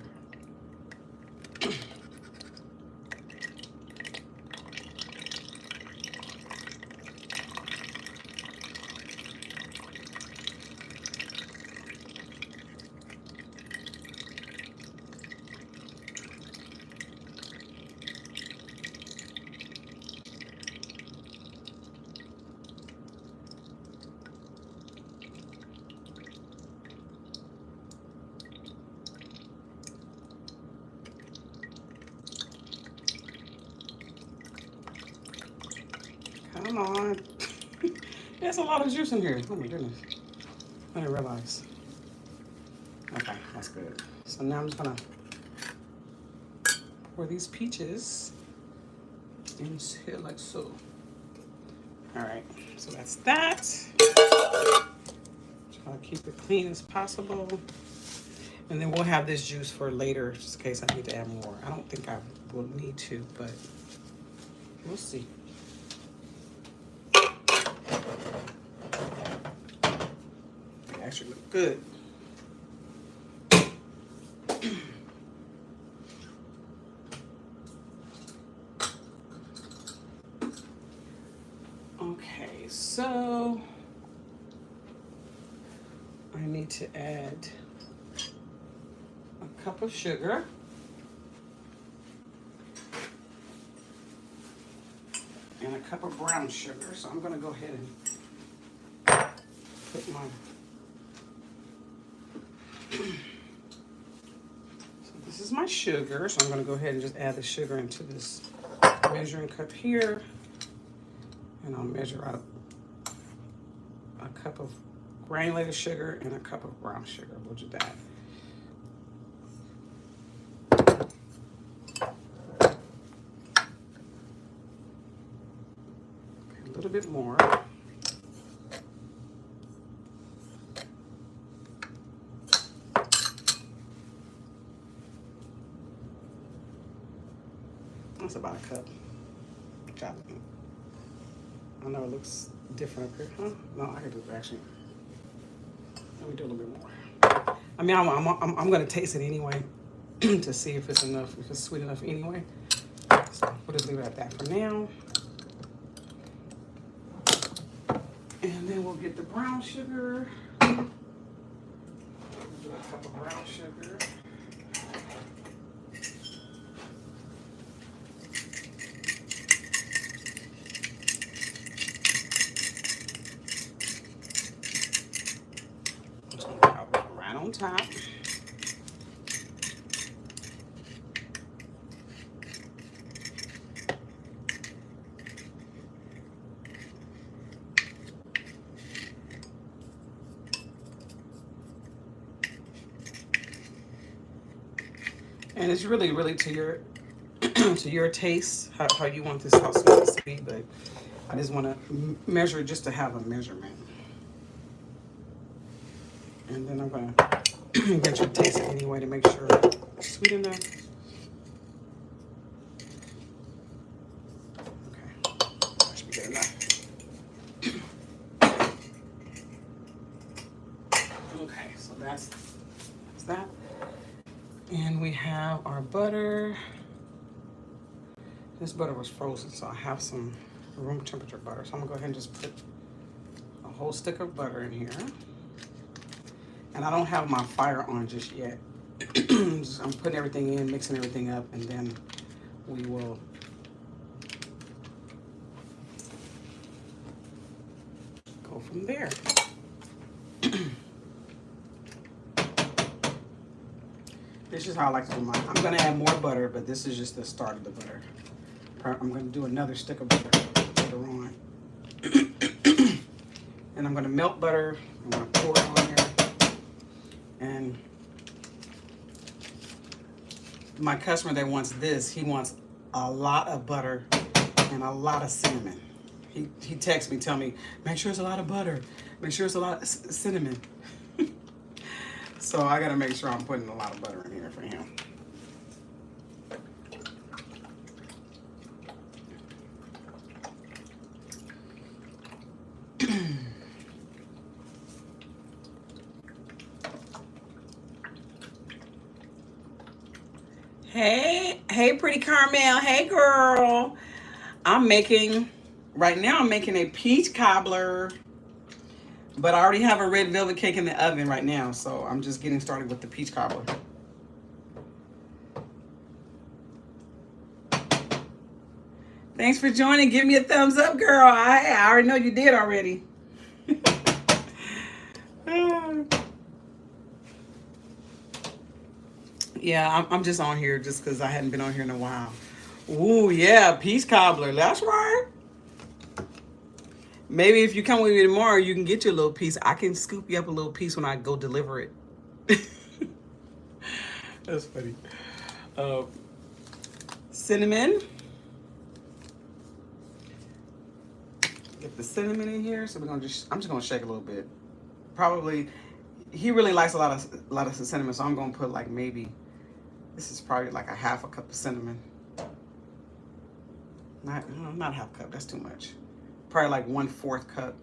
Come on. There's a lot of juice in here. Oh my goodness. I didn't realize. Okay, that's good. So now I'm just gonna pour these peaches into here like so. All right, so that's that. Try to keep it clean as possible. And then we'll have this juice for later, just in case I need to add more. I don't think I will need to, but we'll see. They actually look good. Okay, so I need to add a cup of sugar. And a cup of brown sugar. So I'm gonna go ahead and put my, so this is my sugar. So I'm gonna go ahead and just add the sugar into this measuring cup here. And I'll measure out a cup of granulated sugar and a cup of brown sugar. We'll do that. A little bit more. That's about a cup. I know it looks different up here, huh? No, I can do it actually. Let me do a little bit more. I mean, I'm gonna taste it anyway to see if it's enough, if it's sweet enough anyway. So we'll just leave it at that for now. And then we'll get the brown sugar. We'll do a cup of brown sugar. Right on top. And it's really, really to your to your taste, how you want this sauce to be, but I just want to measure just to have a measurement. And then I'm going to get you to taste it anyway to make sure it's sweet enough. Okay, that should be good enough. Okay, so that's that. And we have our butter. This butter was frozen, so I have some room temperature butter. So I'm gonna go ahead and just put a whole stick of butter in here. And I don't have my fire on just yet. I'm putting everything in, mixing everything up, and then we will go from there. This is how I like to do mine. I'm gonna add more butter, but this is just the start of the butter. I'm gonna do another stick of butter later on. And I'm gonna melt butter. I'm gonna pour it on there. And my customer that wants this, he wants a lot of butter and a lot of cinnamon. He texts me, tell me, make sure it's a lot of butter. Make sure it's a lot of cinnamon. So I gotta make sure I'm putting a lot of butter in here for him. Hey, pretty Carmel. Hey, girl. Right now I'm making a peach cobbler, but I already have a red velvet cake in the oven right now, so I'm just getting started with the peach cobbler. Thanks for joining. Give me a thumbs up, girl. I already know you did already. Yeah, I'm just on here just because I hadn't been on here in a while. Ooh, yeah, peach cobbler. That's right. Maybe if you come with me tomorrow, you can get your little piece. I can scoop you up a little piece when I go deliver it. That's funny. Cinnamon. Get the cinnamon in here. So I'm just gonna shake a little bit. Probably, he really likes a lot of cinnamon, so I'm gonna put like maybe. This is probably like a half a cup of cinnamon. Not half a cup. That's too much. Probably like 1/4 cup.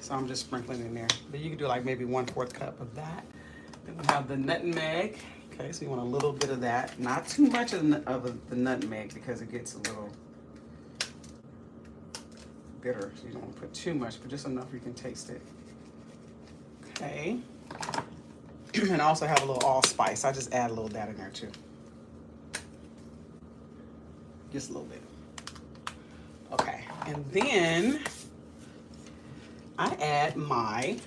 So I'm just sprinkling in there. But you can do like maybe 1/4 cup of that. Then we have the nutmeg. Okay, so you want a little bit of that. Not too much of the nutmeg because it gets a little bitter. So you don't want to put too much, but just enough you can taste it. Okay. And I also have a little allspice. I just add a little of that in there too. Just a little bit. Okay, and then I add my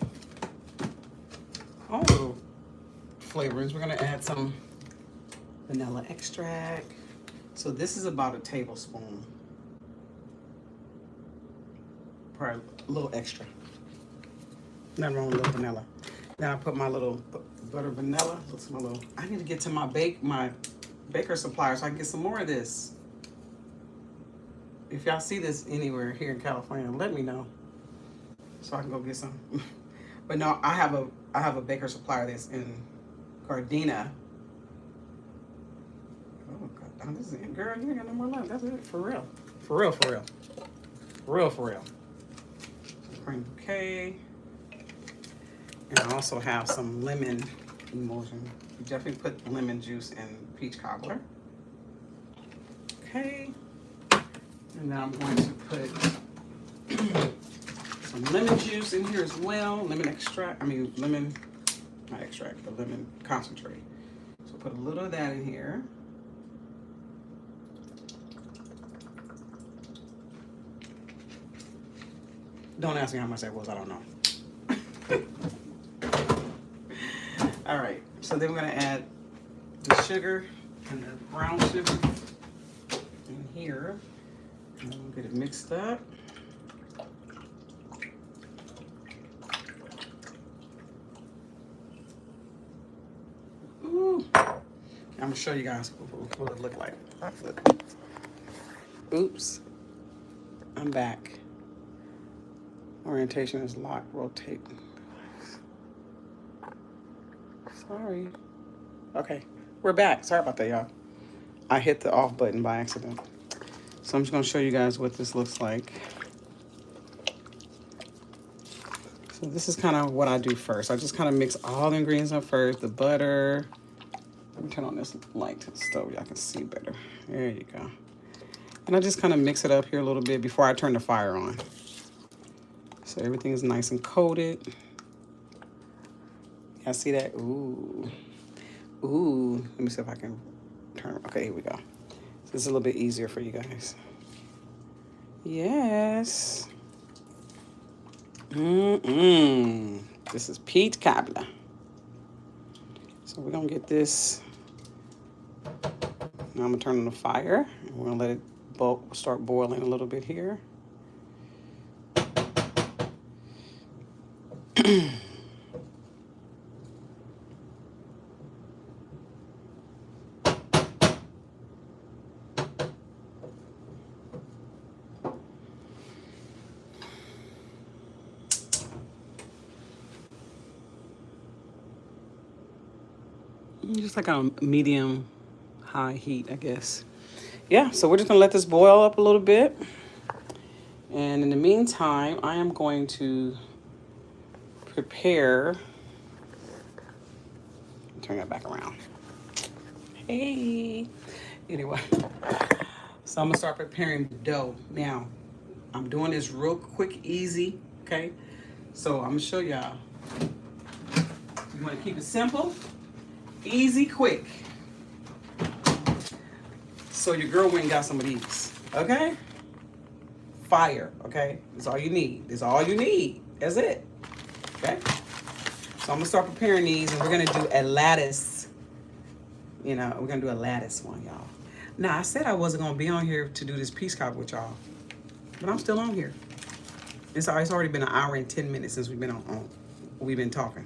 little flavorings. We're gonna add some vanilla extract. So this is about a tablespoon. Probably a little extra. Nothing wrong with a little vanilla. Then I put my little butter vanilla. I need to get to my baker supplier so I can get some more of this. If y'all see this anywhere here in California, let me know so I can go get some. But no, I have a baker supplier that's in Gardena. Oh God, this is it, girl. You ain't got no more left. That's it, for real, for real, for real, for real, for real. Cream bouquet. And I also have some lemon emulsion. You definitely put lemon juice in peach cobbler. Okay. And then I'm going to put some lemon juice in here as well. Lemon extract, not extract, but lemon concentrate. So put a little of that in here. Don't ask me how much that was, I don't know. All right, so then we're gonna add the sugar and the brown sugar in here. And we'll get it mixed up. Ooh. I'm gonna show you guys what it look like. Look. Oops. I'm back. Orientation is locked. Rotate. Sorry. Okay, we're back. Sorry about that, y'all. I hit the off button by accident. So I'm just gonna show you guys what this looks like. So this is kind of what I do first. I just kind of mix all the ingredients up first. The butter. Let me turn on this light to the stove. Y'all can see better. There you go. And I just kind of mix it up here a little bit before I turn the fire on. So everything is nice and coated. Y'all see that? Ooh. Ooh. Let me see if I can turn. Okay, here we go. So this is a little bit easier for you guys. Yes. This is peach cobbler. So we're gonna get this. Now I'm gonna turn on the fire. And we're gonna let it start boiling a little bit here. Just like a medium high heat, I guess. Yeah, so we're just gonna let this boil up a little bit. And in the meantime, I am going to prepare. Turn that back around. Hey. Anyway, so I'm gonna start preparing the dough. Now, I'm doing this real quick, easy, okay? So I'm gonna show y'all. You wanna keep it simple, easy, quick. So your girl went and got some of these, okay? Fire, okay? That's all you need. That's all you need. That's it, okay? So I'm gonna start preparing these, and we're gonna do a lattice. You know, we're gonna do a lattice one, y'all. Now, I said I wasn't gonna be on here to do this peach cobbler with y'all, but I'm still on here. It's already been an hour and 10 minutes since we've been talking.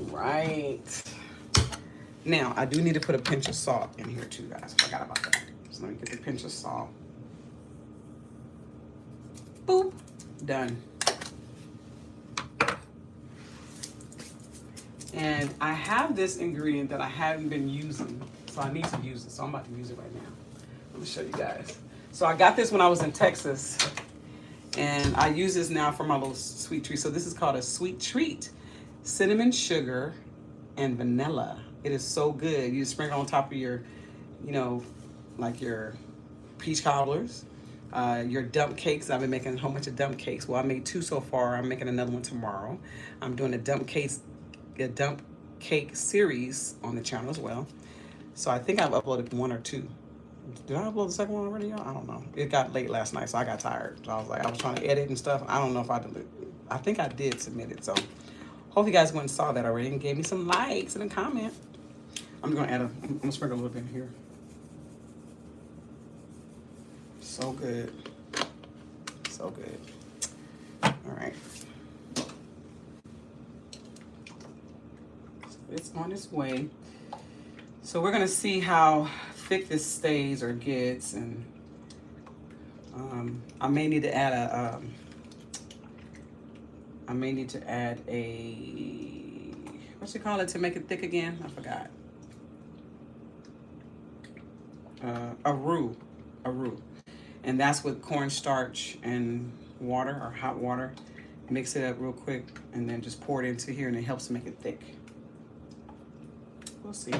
Right. Now, I do need to put a pinch of salt in here too, guys. I forgot about that. So let me get the pinch of salt. Boop. Done. And I have this ingredient that I haven't been using, so I need to use it. So I'm about to use it right now. Let me show you guys. So I got this when I was in Texas, and I use this now for my little sweet treat. So this is called a sweet treat. Cinnamon sugar and vanilla. It is so good. You sprinkle on top of your, you know, like your peach cobblers, your dump cakes. I've been making a whole bunch of dump cakes. Well, I made 2 so far. I'm making another one tomorrow. I'm doing a dump cake series on the channel as well. So I think I've uploaded 1 or 2. Did I upload the second one already, y'all? I don't know. It got late last night, so I got tired. So I was trying to edit and stuff. I don't know if I did. I think I did submit it. So hope you guys went and saw that already and gave me some likes and a comment. I'm gonna sprinkle a little bit in here. So good. So good. All right. So it's on its way. So we're gonna see how thick this stays or gets, and I may need to add a what you call it to make it thick again? I forgot. A roux, and that's with cornstarch and water or hot water. Mix it up real quick, and then just pour it into here, and it helps make it thick. We'll see.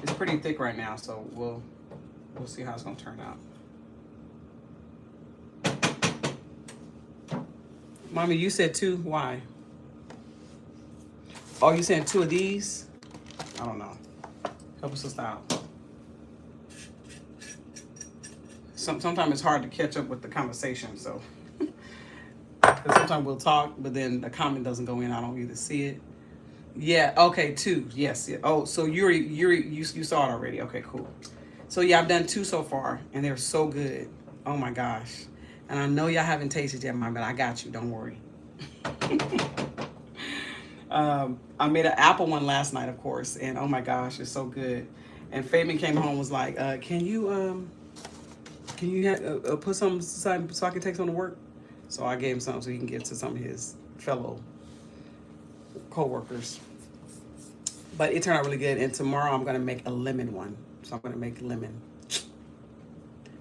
It's pretty thick right now, so we'll see how it's gonna turn out. Mommy, you said 2. Why? Oh, you said 2 of these? I don't know. Help us sister out. Sometimes it's hard to catch up with the conversation, so. Because sometimes we'll talk, but then the comment doesn't go in. I don't either see it. Yeah, okay, 2. Yes. Yeah. Oh, so you saw it already. Okay, cool. So yeah, I've done 2 so far, and they're so good. Oh my gosh. And I know y'all haven't tasted yet, Mom, but I got you. Don't worry. I made an apple one last night, of course, and oh my gosh, it's so good. And Fabian came home and was like, can you put some aside so I can take some to work? So I gave him some so he can give to some of his fellow co-workers. But it turned out really good. And tomorrow I'm gonna make a lemon one. So I'm gonna make lemon.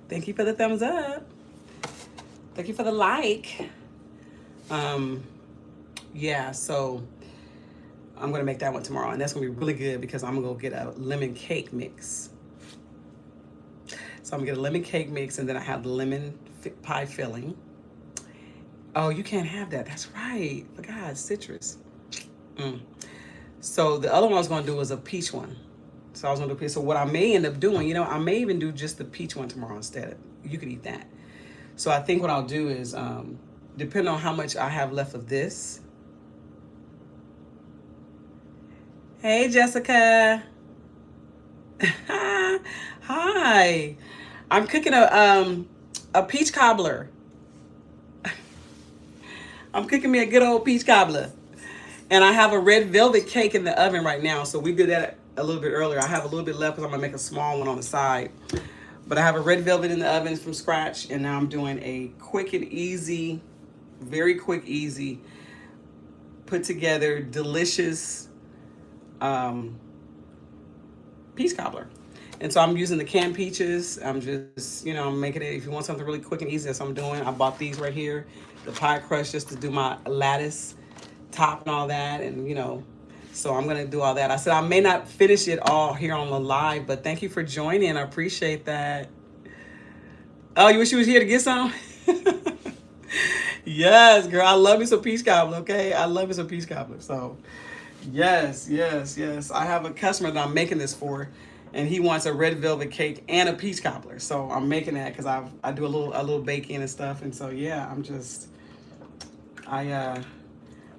Thank you for the thumbs up. Thank you for the like. Yeah, so I'm gonna make that one tomorrow, and that's gonna be really good because I'm gonna go get a lemon cake mix. So I'm gonna get a lemon cake mix, and then I have the lemon pie filling. Oh, you can't have that. That's right. Forgot citrus. So the other one I was gonna do was a peach one. So I was gonna do peach. So what I may end up doing, I may even do just the peach one tomorrow instead. You could eat that. So I think what I'll do is, depending on how much I have left of this. Hey, Jessica. Hi. I'm cooking a peach cobbler. I'm cooking me a good old peach cobbler. And I have a red velvet cake in the oven right now. So we did that a little bit earlier. I have a little bit left because I'm going to make a small one on the side. But I have a red velvet in the oven from scratch. And now I'm doing a quick and easy, very quick, easy, put together, delicious peach cobbler. And so I'm using the canned peaches. I'm just, I'm making it, if you want something really quick and easy, that's what I'm doing. I bought these right here, the pie crust, just to do my lattice top and all that. And, so I'm going to do all that. I said I may not finish it all here on the live, but thank you for joining. I appreciate that. Oh, you wish you was here to get some? Yes, girl. I love me some peach cobbler, okay? I love me some peach cobbler. So, yes. I have a customer that I'm making this for, and he wants a red velvet cake and a peach cobbler. So I'm making that because I do a little baking and stuff. And so, yeah,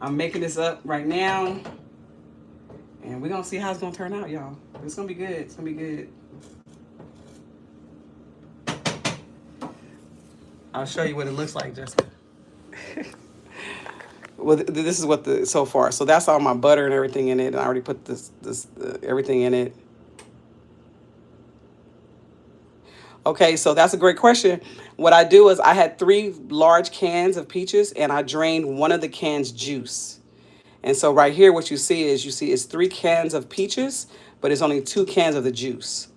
I'm making this up right now. And we're going to see how it's going to turn out, y'all. It's going to be good. It's going to be good. I'll show you what it looks like, Jessica. Well, this is what so far. So that's all my butter and everything in it. And I already put everything in it. Okay, so that's a great question. What I do is I had 3 large cans of peaches, and I drained one of the cans juice. And so right here, what you see is 3 cans of peaches, but it's only 2 cans of the juice.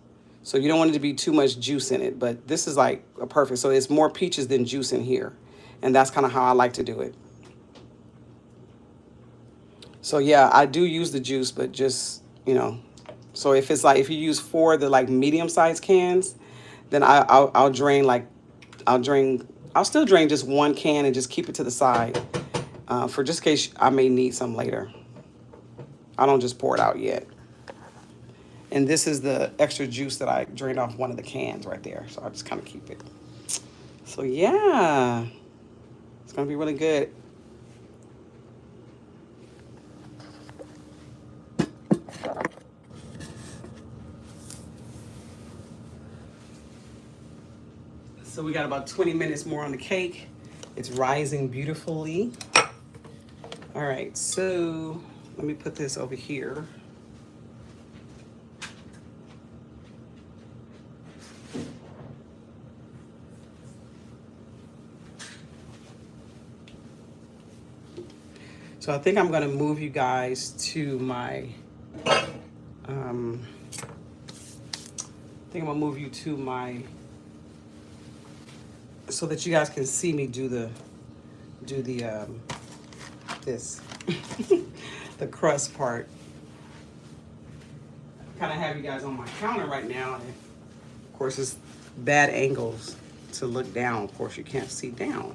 So you don't want it to be too much juice in it, but this is like a perfect. So it's more peaches than juice in here. And that's kind of how I like to do it. So yeah, I do use the juice, but just, so if you use 4 of the like medium sized cans, then I'll still drain just 1 can and just keep it to the side. For just in case I may need some later. I don't just pour it out yet. And this is the extra juice that I drained off one of the cans right there. So I just kind of keep it. So yeah, it's going to be really good. So we got about 20 minutes more on the cake. It's rising beautifully. All right, so let me put this over here. So I think I'm gonna move you guys to my, so that you guys can see me do the this, the crust part. Kind of have you guys on my counter right now, and of course it's bad angles to look down. Of course you can't see down.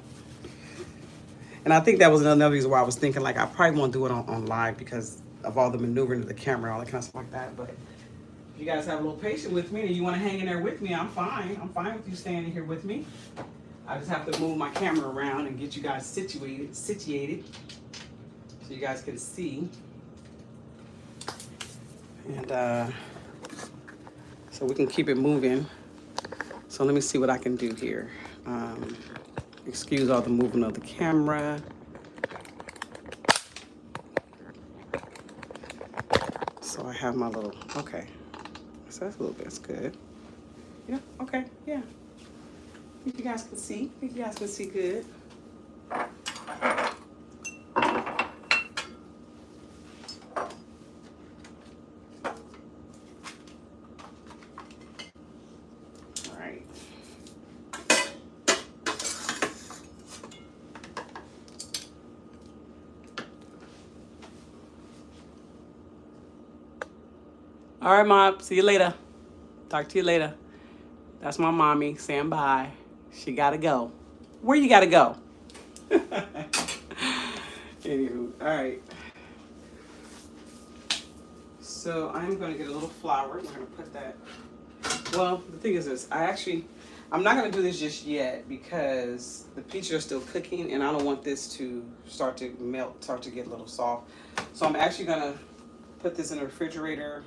And I think that was another reason why I was thinking like I probably won't do it on live because of all the maneuvering of the camera, all that kind of stuff like that. But if you guys have a little patience with me and you want to hang in there with me, I'm fine. I'm fine with you standing here with me. I just have to move my camera around and get you guys situated so you guys can see. And so we can keep it moving. So let me see what I can do here. Excuse all the movement of the camera. So I have my little, okay. So that's a little bit, that's good. Yeah, okay, yeah. I think you guys can see. I think you guys can see good. All right. All right, Mom. See you later. Talk to you later. That's my mommy saying bye. She gotta go. Where you gotta go? Anywho, all right. So I'm gonna get a little flour. We're gonna put that. Well, the thing is this. I'm not gonna do this just yet because the peaches are still cooking, and I don't want this to start to melt, start to get a little soft. So I'm actually gonna put this in the refrigerator.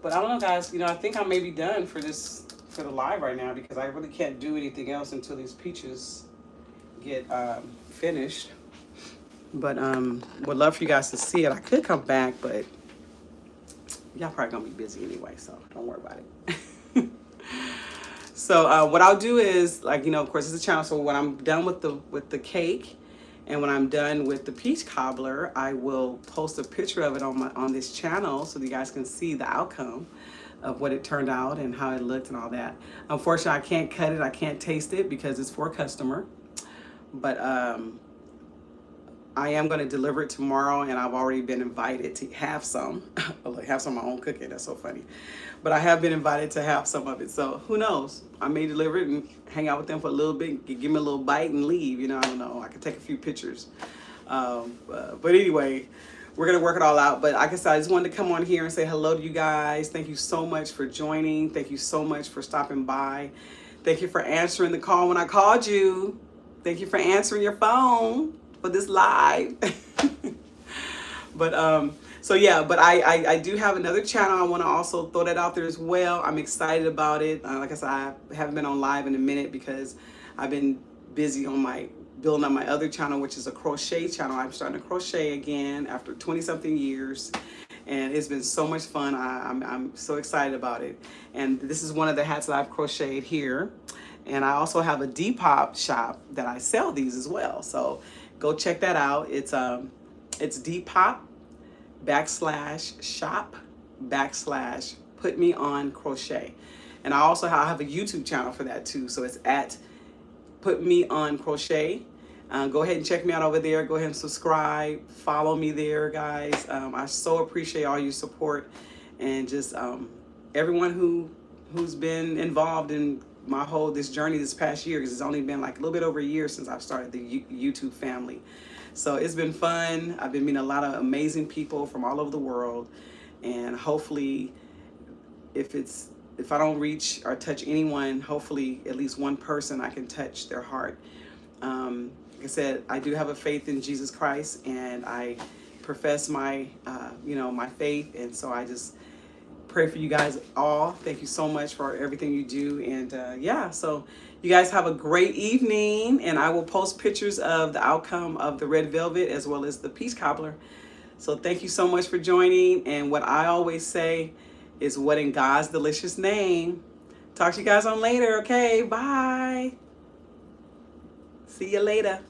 But I don't know, guys. I think I may be done for the live right now because I really can't do anything else until these peaches get finished. But would love for you guys to see it. I could come back, but y'all probably gonna be busy anyway, so don't worry about it. So what I'll do is, of course, it's a channel. So when I'm done with the cake, and when I'm done with the peach cobbler, I will post a picture of it on this channel so that you guys can see the outcome of what it turned out and how it looked and all that. Unfortunately, I can't cut it. I can't taste it because it's for a customer. But I am going to deliver it tomorrow, and I've already been invited to have some. Have some of my own cooking. That's so funny. But I have been invited to have some of it. So who knows? I may deliver it and hang out with them for a little bit, give me a little bite and leave. I don't know. I could take a few pictures. But anyway, we're going to work it all out. But like I said, I just wanted to come on here and say hello to you guys. Thank you so much for joining. Thank you so much for stopping by. Thank you for answering the call when I called you. Thank you for answering your phone for this live. But so yeah, but I do have another channel. I want to also throw that out there as well. I'm excited about it. Like I said, I haven't been on live in a minute because I've been busy on building up my other channel, which is a crochet channel. I'm starting to crochet again after 20-something years, and it's been so much fun. I'm so excited about it. And this is one of the hats that I've crocheted here. And I also have a Depop shop that I sell these as well. So go check that out. It's Depop.shop/put-me-on-crochet. And I also have a YouTube channel for that too. So it's at put-me-on-crochet. Go ahead and check me out over there. Go ahead and subscribe. Follow me there, guys. I so appreciate all your support and just everyone who's been involved in this journey this past year, because it's only been like a little bit over a year since I've started the YouTube family. So it's been fun. I've been meeting a lot of amazing people from all over the world, and hopefully if I don't reach or touch anyone, hopefully at least one person I can touch their heart. Like I said, I do have a faith in Jesus Christ, and I profess my my faith, and so I just pray for you guys all. Thank you so much for everything you do. And yeah, so you guys have a great evening, and I will post pictures of the outcome of the red velvet as well as the peach cobbler. So thank you so much for joining. And what I always say is, what in God's delicious name. Talk to you guys on later. Okay, bye. See you later.